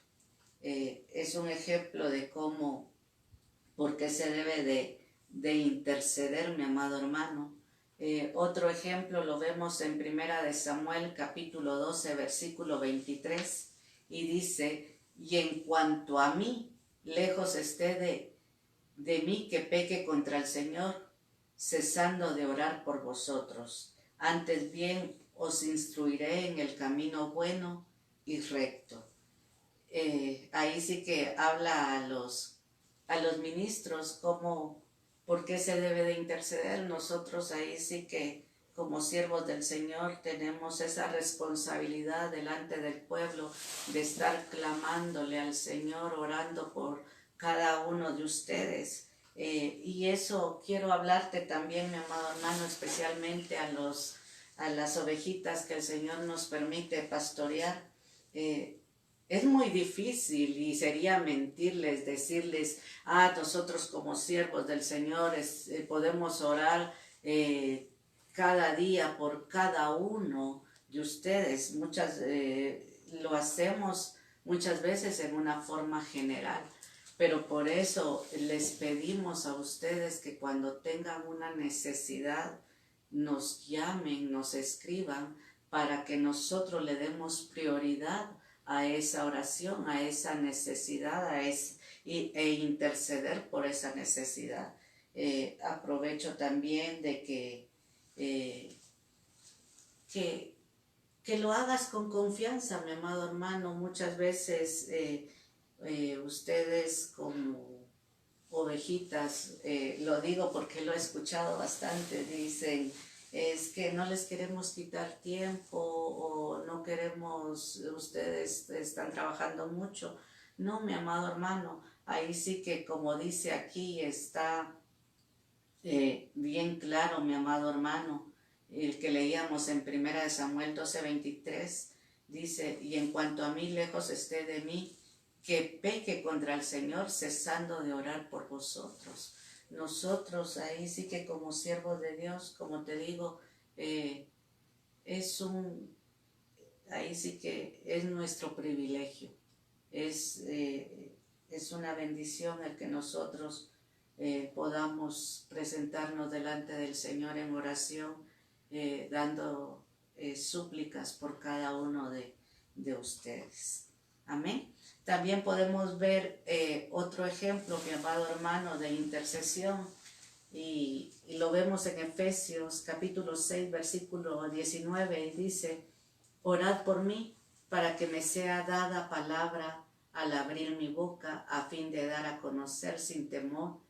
Es un ejemplo de cómo, por qué se debe de interceder, mi amado hermano. Otro ejemplo lo vemos en Primera de Samuel, capítulo 12, versículo 23, y dice: y en cuanto a mí, lejos esté de mí que peque contra el Señor, cesando de orar por vosotros. Antes bien os instruiré en el camino bueno y recto. Ahí sí que habla a los ministros cómo, por qué se debe de interceder. Nosotros ahí sí que como siervos del Señor tenemos esa responsabilidad delante del pueblo de estar clamándole al Señor, orando por cada uno de ustedes. Y eso quiero hablarte también, mi amado hermano, especialmente a las ovejitas que el Señor nos permite pastorear. Es muy difícil y sería mentirles, decirles: nosotros como siervos del Señor podemos orar cada día por cada uno de ustedes. Lo hacemos muchas veces en una forma general, pero por eso les pedimos a ustedes que cuando tengan una necesidad nos llamen, nos escriban, para que nosotros le demos prioridad a esa oración, a esa necesidad, e interceder por esa necesidad. Aprovecho también de que lo hagas con confianza, mi amado hermano. Muchas veces ustedes como ovejitas, lo digo porque lo he escuchado bastante, dicen: es que no les queremos quitar tiempo, o no queremos, ustedes están trabajando mucho. No, mi amado hermano, ahí sí que, como dice aquí, está bien claro, mi amado hermano, el que leíamos en Primera de Samuel 12:23, dice: y en cuanto a mí, lejos esté de mí que peque contra el Señor, cesando de orar por vosotros. Nosotros ahí sí que como siervos de Dios, como te digo, ahí sí que es nuestro privilegio. Es una bendición el que nosotros podamos presentarnos delante del Señor en oración, dando súplicas por cada uno de ustedes. Amén. También podemos ver otro ejemplo, mi amado hermano, de intercesión, y lo vemos en Efesios capítulo 6, versículo 19, y dice: orad por mí para que me sea dada palabra al abrir mi boca, a fin de dar a conocer sin temor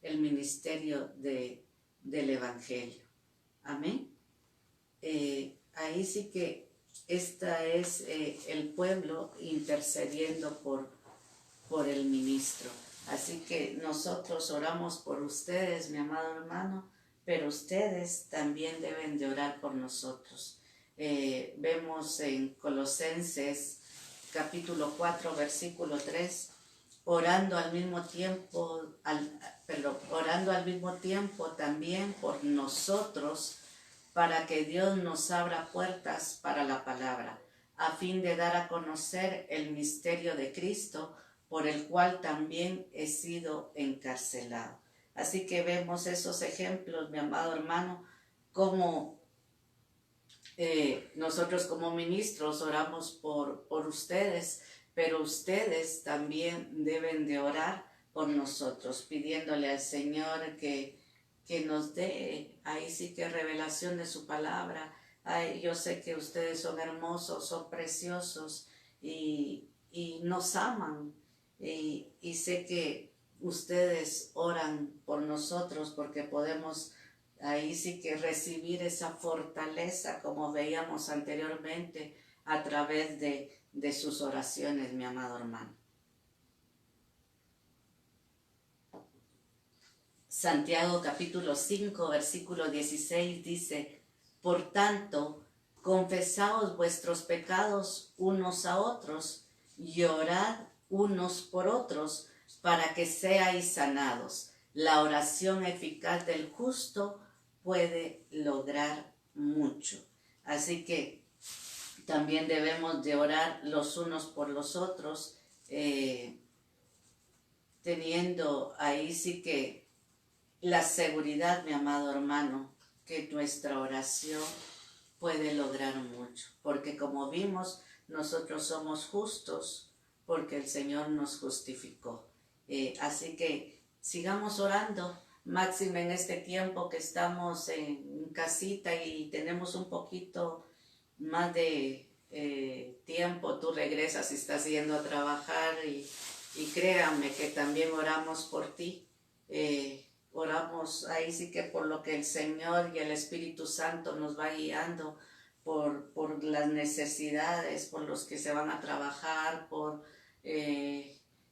el ministerio del Evangelio. Amén. Ahí sí que esta es el pueblo intercediendo por el ministro. Así que nosotros oramos por ustedes, mi amado hermano, pero ustedes también deben de orar por nosotros. Vemos en Colosenses capítulo 4, versículo 3, orando al mismo tiempo también por nosotros, para que Dios nos abra puertas para la palabra, a fin de dar a conocer el misterio de Cristo, por el cual también he sido encarcelado. Así que vemos esos ejemplos, mi amado hermano, como nosotros como ministros oramos por ustedes, pero ustedes también deben de orar por nosotros, pidiéndole al Señor que nos dé, ahí sí que revelación de su palabra. Yo sé que ustedes son hermosos, son preciosos y nos aman, y sé que ustedes oran por nosotros porque podemos ahí sí que recibir esa fortaleza, como veíamos anteriormente, a través de de sus oraciones, mi amado hermano. Santiago capítulo 5, versículo 16 dice: por tanto, confesaos vuestros pecados unos a otros y orad unos por otros para que seáis sanados. La oración eficaz del justo puede lograr mucho. Así que también debemos de orar los unos por los otros, teniendo ahí sí que la seguridad, mi amado hermano, que nuestra oración puede lograr mucho. Porque como vimos, nosotros somos justos porque el Señor nos justificó. Así que sigamos orando, máxime en este tiempo que estamos en casita y tenemos un poquito más de tiempo. Tú regresas y estás yendo a trabajar y créanme que también oramos por ti. Oramos ahí sí que por lo que el Señor y el Espíritu Santo nos va guiando, por las necesidades, por los que se van a trabajar, por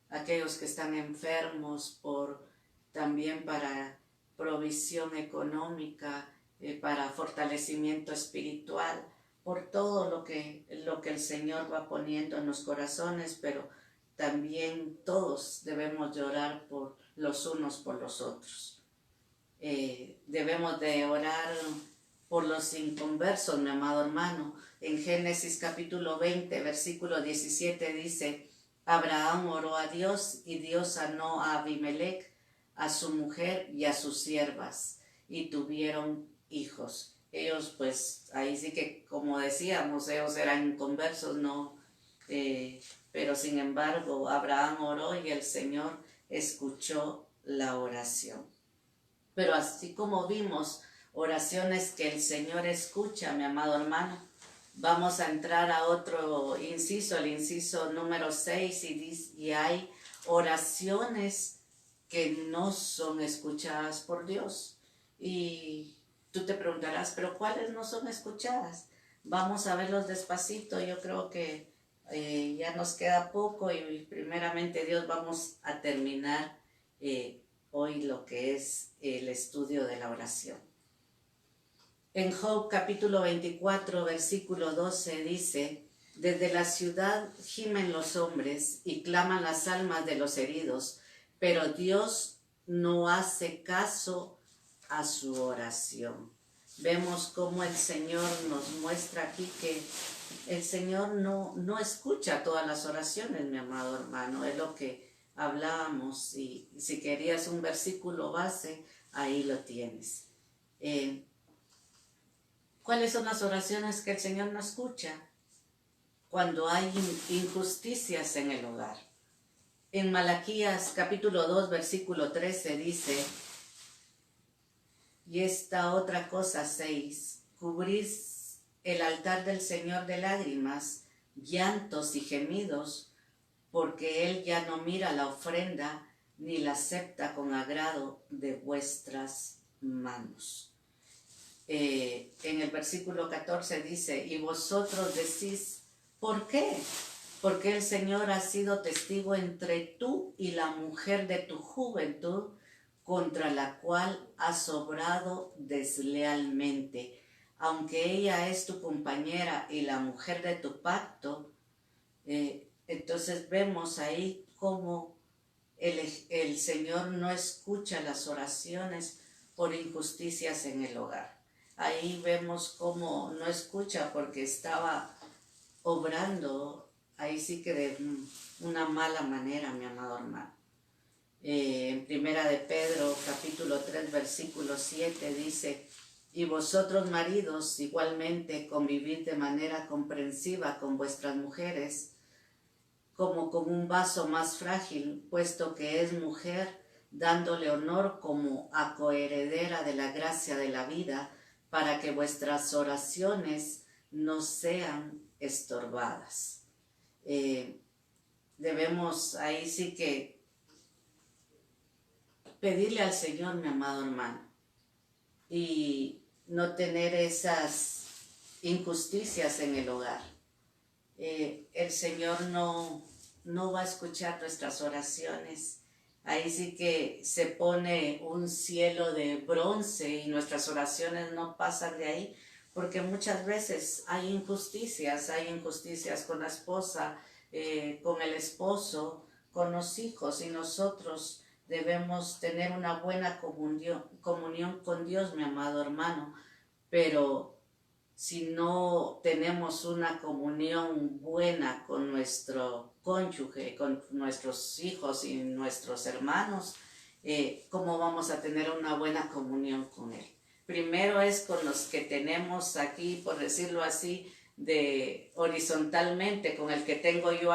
aquellos que están enfermos, también para provisión económica, para fortalecimiento espiritual, por todo lo que el Señor va poniendo en los corazones, pero también todos debemos de orar por los unos por los otros. Debemos de orar por los inconversos, mi amado hermano. En Génesis capítulo 20, versículo 17 dice: Abraham oró a Dios y Dios sanó a Abimelech, a su mujer y a sus siervas, y tuvieron hijos. Ellos pues, ahí sí que como decíamos, ellos eran inconversos, no, pero sin embargo Abraham oró y el Señor escuchó la oración. Pero así como vimos oraciones que el Señor escucha, mi amado hermano, vamos a entrar a otro inciso, el inciso número 6, y hay oraciones que no son escuchadas por Dios. Y tú te preguntarás, ¿pero cuáles no son escuchadas? Vamos a verlos despacito. Yo creo que ya nos queda poco y primeramente Dios vamos a terminar hoy lo que es el estudio de la oración. En Job capítulo 24, versículo 12 dice: desde la ciudad gimen los hombres y claman las almas de los heridos, pero Dios no hace caso a su oración. Vemos cómo el Señor nos muestra aquí que el Señor no escucha todas las oraciones, mi amado hermano. Es lo que hablábamos, y si querías un versículo base, ahí lo tienes. ¿Cuáles son las oraciones que el Señor no escucha? Cuando hay injusticias en el hogar. En Malaquías capítulo 2, versículo 13 dice: y esta otra cosa 6, cubrís el altar del Señor de lágrimas, llantos y gemidos, porque Él ya no mira la ofrenda ni la acepta con agrado de vuestras manos. En el versículo 14 dice: y vosotros decís, ¿por qué? Porque el Señor ha sido testigo entre tú y la mujer de tu juventud, contra la cual has obrado deslealmente. Aunque ella es tu compañera y la mujer de tu pacto, entonces vemos ahí cómo el Señor no escucha las oraciones por injusticias en el hogar. Ahí vemos cómo no escucha porque estaba obrando ahí sí que de una mala manera, mi amado hermano. En Primera de Pedro, capítulo 3, versículo 7 dice: y vosotros maridos igualmente convivid de manera comprensiva con vuestras mujeres, como con un vaso más frágil, puesto que es mujer, dándole honor como a coheredera de la gracia de la vida, para que vuestras oraciones no sean estorbadas. Debemos ahí sí que pedirle al Señor, mi amado hermano, y no tener esas injusticias en el hogar. el Señor no va a escuchar nuestras oraciones. Ahí sí que se pone un cielo de bronce y nuestras oraciones no pasan de ahí, porque muchas veces hay injusticias con la esposa, con el esposo, con los hijos, y nosotros debemos tener una buena comunión con Dios, mi amado hermano, pero si no tenemos una comunión buena con nuestro cónyuge, con nuestros hijos y nuestros hermanos, ¿cómo vamos a tener una buena comunión con Él? Primero es con los que tenemos aquí, por decirlo así, de horizontalmente, con el que tengo yo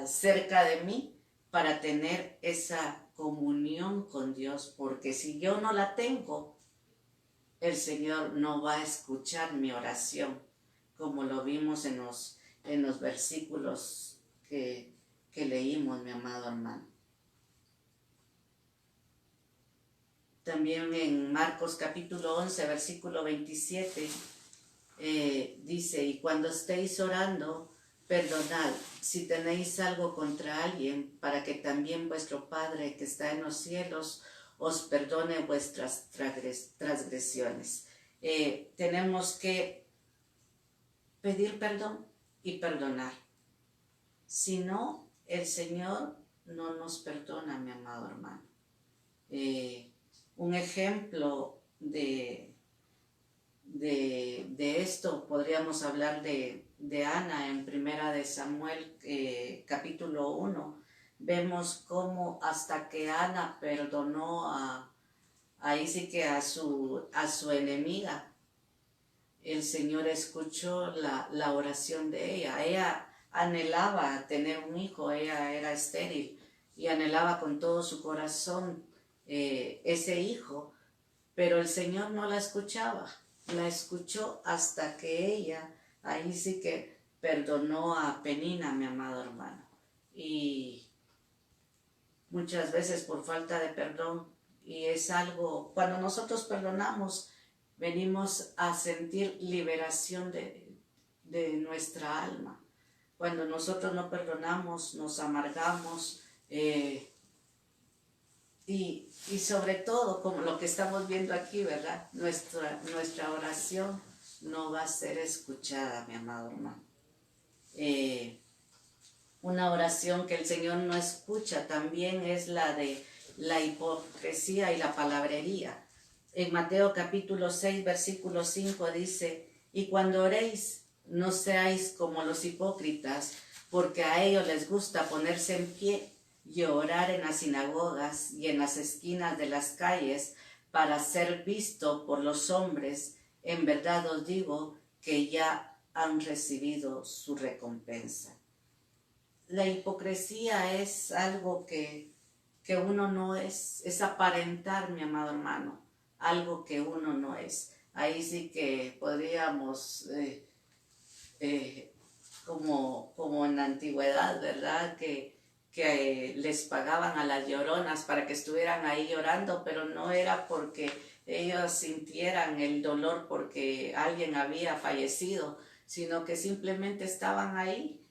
cerca de mí, para tener esa comunión con Dios, porque si yo no la tengo, el Señor no va a escuchar mi oración, como lo vimos en los versículos que leímos, mi amado hermano. También en Marcos capítulo 11, versículo 27, dice, y cuando estéis orando, perdonad si tenéis algo contra alguien, para que también vuestro Padre que está en los cielos os perdone vuestras transgresiones. Tenemos que pedir perdón y perdonar. Si no, el Señor no nos perdona, mi amado hermano. Un ejemplo de esto podríamos hablar de Ana en Primera de Samuel, capítulo 1. Vemos cómo hasta que Ana perdonó ahí sí que a su enemiga, el Señor escuchó la oración de ella. Ella anhelaba tener un hijo, ella era estéril y anhelaba con todo su corazón ese hijo, pero el Señor no la escuchaba. La escuchó hasta que ella, ahí sí que perdonó a Penina, mi amado hermano. Y muchas veces por falta de perdón, y es algo, cuando nosotros perdonamos, venimos a sentir liberación de nuestra alma. Cuando nosotros no perdonamos, nos amargamos, y sobre todo, como lo que estamos viendo aquí, ¿verdad? Nuestra oración no va a ser escuchada, mi amado hermano. Una oración que el Señor no escucha también es la de la hipocresía y la palabrería. En Mateo capítulo 6, versículo 5 dice, y cuando oréis, no seáis como los hipócritas, porque a ellos les gusta ponerse en pie y orar en las sinagogas y en las esquinas de las calles para ser visto por los hombres. En verdad os digo que ya han recibido su recompensa. La hipocresía es algo que uno no es aparentar, mi amado hermano, algo que uno no es. Ahí sí que podríamos, como en la antigüedad, ¿verdad? Que les pagaban a las lloronas para que estuvieran ahí llorando, pero no era porque ellos sintieran el dolor porque alguien había fallecido, sino que simplemente estaban ahí.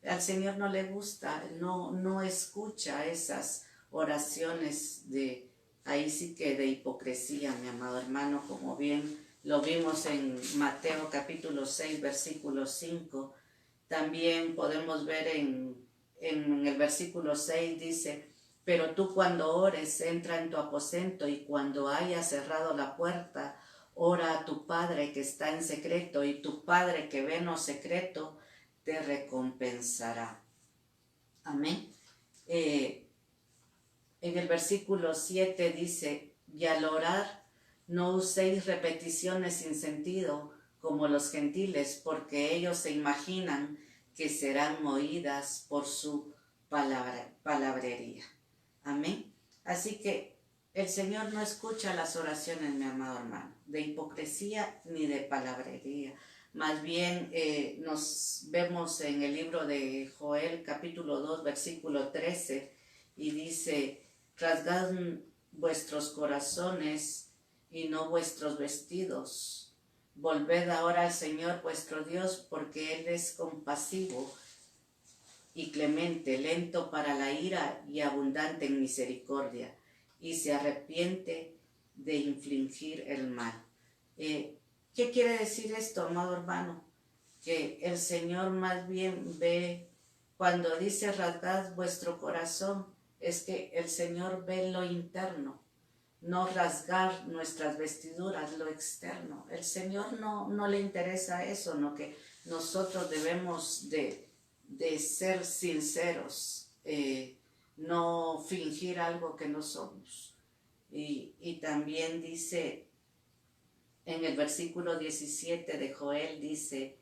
Al Señor no le gusta, no escucha esas oraciones ahí sí que de hipocresía, mi amado hermano, como bien lo vimos en Mateo capítulo 6, versículo 5. También podemos ver en el versículo 6 dice, pero tú cuando ores, entra en tu aposento y cuando hayas cerrado la puerta, ora a tu Padre que está en secreto, y tu Padre que ve en lo secreto te recompensará. Amén. En el versículo 7 dice, y al orar no uséis repeticiones sin sentido como los gentiles, porque ellos se imaginan que serán oídas por su palabrería. Amén. Así que el Señor no escucha las oraciones, mi amado hermano, de hipocresía ni de palabrería. Más bien nos vemos en el libro de Joel capítulo 2 versículo 13 y dice, rasgad vuestros corazones y no vuestros vestidos, Volved ahora al Señor vuestro Dios, porque Él es compasivo y clemente, lento para la ira y abundante en misericordia, y se arrepiente de infligir el mal. ¿Qué quiere decir esto, amado hermano? Que el Señor más bien ve, cuando dice rasgad vuestro corazón, es que el Señor ve lo interno, no rasgar nuestras vestiduras, lo externo. El Señor no le interesa eso, no, que nosotros debemos de ser sinceros, no fingir algo que no somos. Y también dice en el versículo 17 de Joel, dice,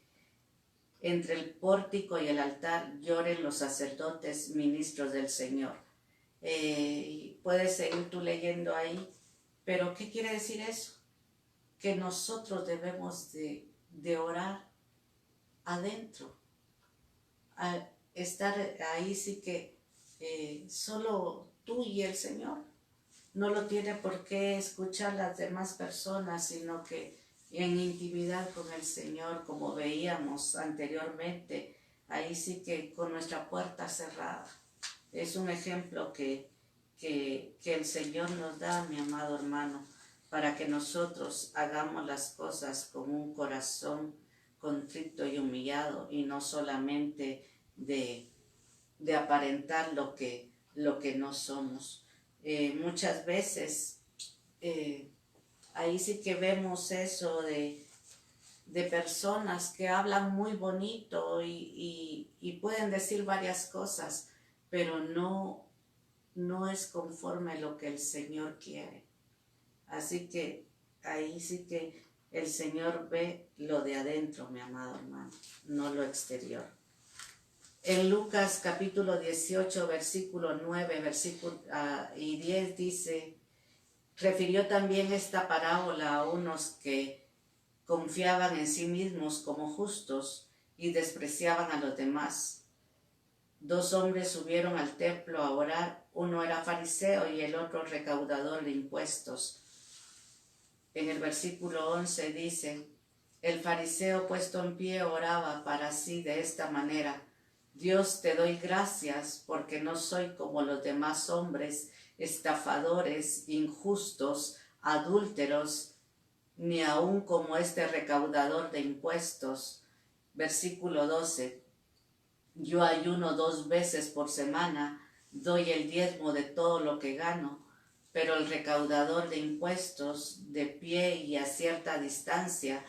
entre el pórtico y el altar lloren los sacerdotes ministros del Señor. Puedes seguir tú leyendo ahí, pero ¿qué quiere decir eso? Que nosotros debemos de orar adentro, a estar ahí, sí que solo tú y el Señor. No lo tiene por qué escuchar las demás personas, sino que en intimidad con el Señor, como veíamos anteriormente, ahí sí que con nuestra puerta cerrada. Es un ejemplo que el Señor nos da, mi amado hermano, para que nosotros hagamos las cosas con un corazón contrito y humillado, y no solamente de aparentar lo que no somos. Muchas veces ahí sí que vemos eso de personas que hablan muy bonito y pueden decir varias cosas, pero no es conforme a lo que el Señor quiere. Así que ahí sí que el Señor ve lo de adentro, mi amado hermano, no lo exterior. En Lucas capítulo 18, versículo 9 y 10 dice, refirió también esta parábola a unos que confiaban en sí mismos como justos y despreciaban a los demás. 2 hombres subieron al templo a orar, uno era fariseo y el otro recaudador de impuestos. En el versículo 11 dice, el fariseo puesto en pie oraba para sí de esta manera, Dios, te doy gracias porque no soy como los demás hombres, estafadores, injustos, adúlteros, ni aun como este recaudador de impuestos. Versículo 12. Yo ayuno 2 veces por semana, doy el diezmo de todo lo que gano, pero el recaudador de impuestos, de pie y a cierta distancia,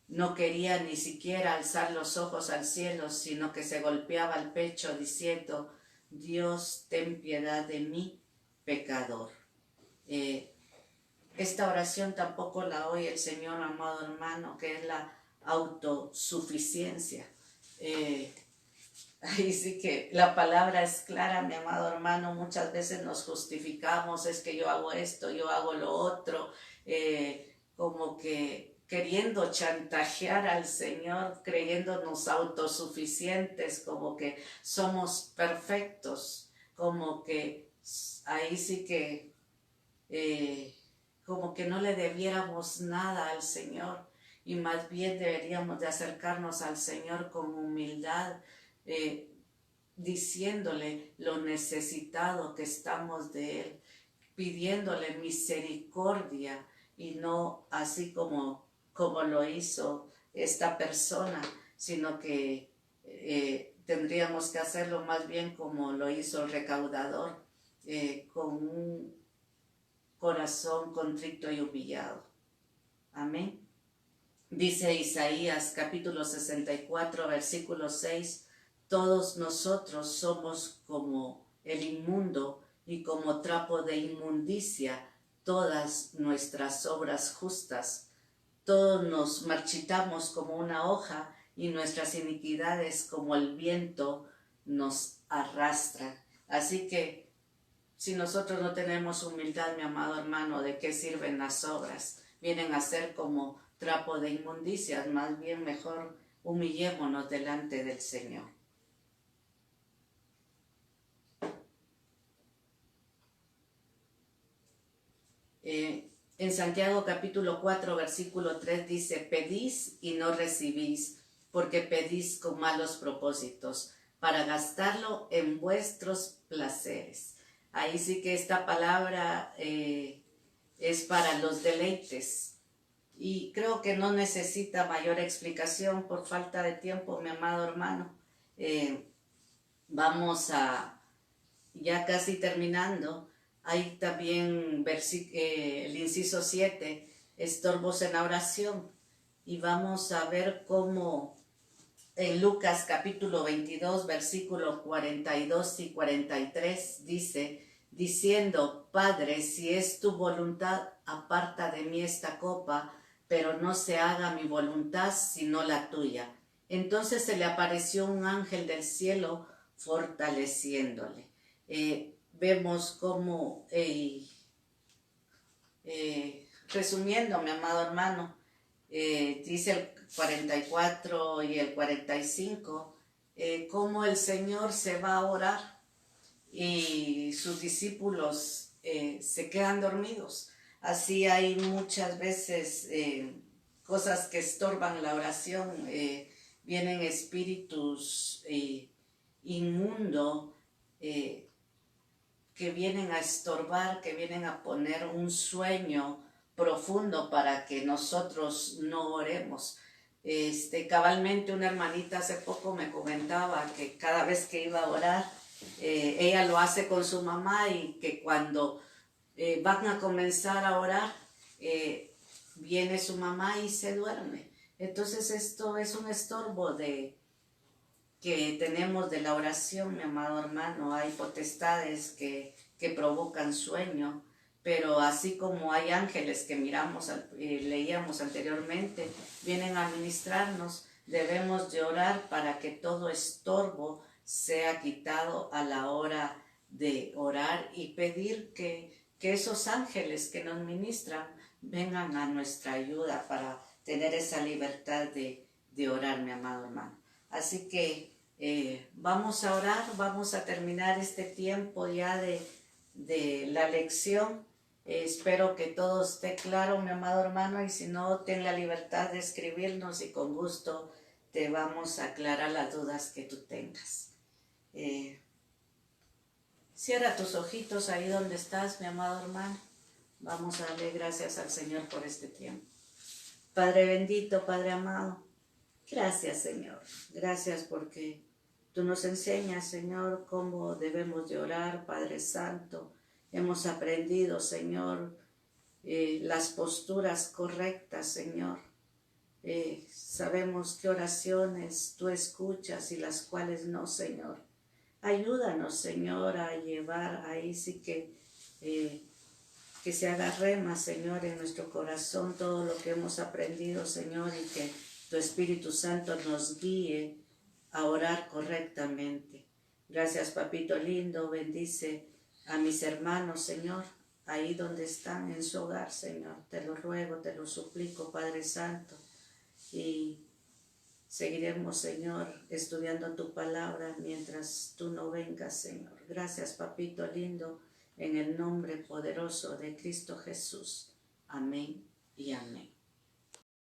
no quería ni siquiera alzar los ojos al cielo, sino que se golpeaba el pecho diciendo, Dios, ten piedad de mí, pecador. Esta oración tampoco la oye el Señor, amado hermano, que es la autosuficiencia. Ahí sí que la palabra es clara, mi amado hermano, muchas veces nos justificamos, es que yo hago esto, yo hago lo otro, como que queriendo chantajear al Señor, creyéndonos autosuficientes, como que somos perfectos, como que ahí sí que como que no le debiéramos nada al Señor, y más bien deberíamos de acercarnos al Señor con humildad, diciéndole lo necesitado que estamos de Él, pidiéndole misericordia, y no así como lo hizo esta persona, sino que tendríamos que hacerlo más bien como lo hizo el recaudador, con un corazón contrito y humillado. Amén. Dice Isaías capítulo 64, versículo 6, todos nosotros somos como el inmundo y como trapo de inmundicia todas nuestras obras justas. Todos nos marchitamos como una hoja y nuestras iniquidades como el viento nos arrastran. Así que si nosotros no tenemos humildad, mi amado hermano, ¿de qué sirven las obras? Vienen a ser como trapo de inmundicias, más bien mejor humillémonos delante del Señor. En Santiago capítulo 4, versículo 3 dice, pedís y no recibís, porque pedís con malos propósitos, para gastarlo en vuestros placeres. Ahí sí que esta palabra es para los deleites. Y creo que no necesita mayor explicación por falta de tiempo, mi amado hermano. Vamos a, ya casi terminando, hay también el inciso 7, estorbos en la oración. Y vamos a ver cómo en Lucas capítulo 22, versículo 42 y 43 dice, diciendo, Padre, si es tu voluntad, aparta de mí esta copa, pero no se haga mi voluntad sino la tuya. Entonces se le apareció un ángel del cielo fortaleciéndole. Vemos cómo, resumiendo, mi amado hermano, dice el 44 y el 45, cómo el Señor se va a orar y sus discípulos se quedan dormidos. Así hay muchas veces cosas que estorban la oración, vienen espíritus inmundos que vienen a estorbar, que vienen a poner un sueño profundo para que nosotros no oremos. Cabalmente una hermanita hace poco me comentaba que cada vez que iba a orar, ella lo hace con su mamá y que cuando van a comenzar a orar, viene su mamá y se duerme. Entonces esto es un estorbo que tenemos de la oración, mi amado hermano. Hay potestades que provocan sueño, pero así como hay ángeles que leíamos anteriormente, vienen a ministrarnos, debemos de orar para que todo estorbo sea quitado a la hora de orar y pedir que esos ángeles que nos ministran vengan a nuestra ayuda para tener esa libertad de orar, mi amado hermano. Así que vamos a orar, vamos a terminar este tiempo ya de la lección. Espero que todo esté claro, mi amado hermano, y si no, ten la libertad de escribirnos y con gusto te vamos a aclarar las dudas que tú tengas. Cierra tus ojitos ahí donde estás, mi amado hermano. Vamos a darle gracias al Señor por este tiempo. Padre bendito, Padre amado, gracias, Señor. Gracias porque tú nos enseñas, Señor, cómo debemos de orar, Padre Santo. Hemos aprendido, Señor, las posturas correctas, Señor. Sabemos qué oraciones tú escuchas y las cuales no, Señor. Ayúdanos, Señor, a llevar ahí sí que se haga rema, Señor, en nuestro corazón todo lo que hemos aprendido, Señor, y que tu Espíritu Santo nos guíe a orar correctamente. Gracias, papito lindo, bendice a mis hermanos, Señor, ahí donde están en su hogar, Señor. Te lo ruego, te lo suplico, Padre Santo, y seguiremos, Señor, estudiando tu palabra mientras tú no vengas, Señor. Gracias, papito lindo, en el nombre poderoso de Cristo Jesús. Amén y amén.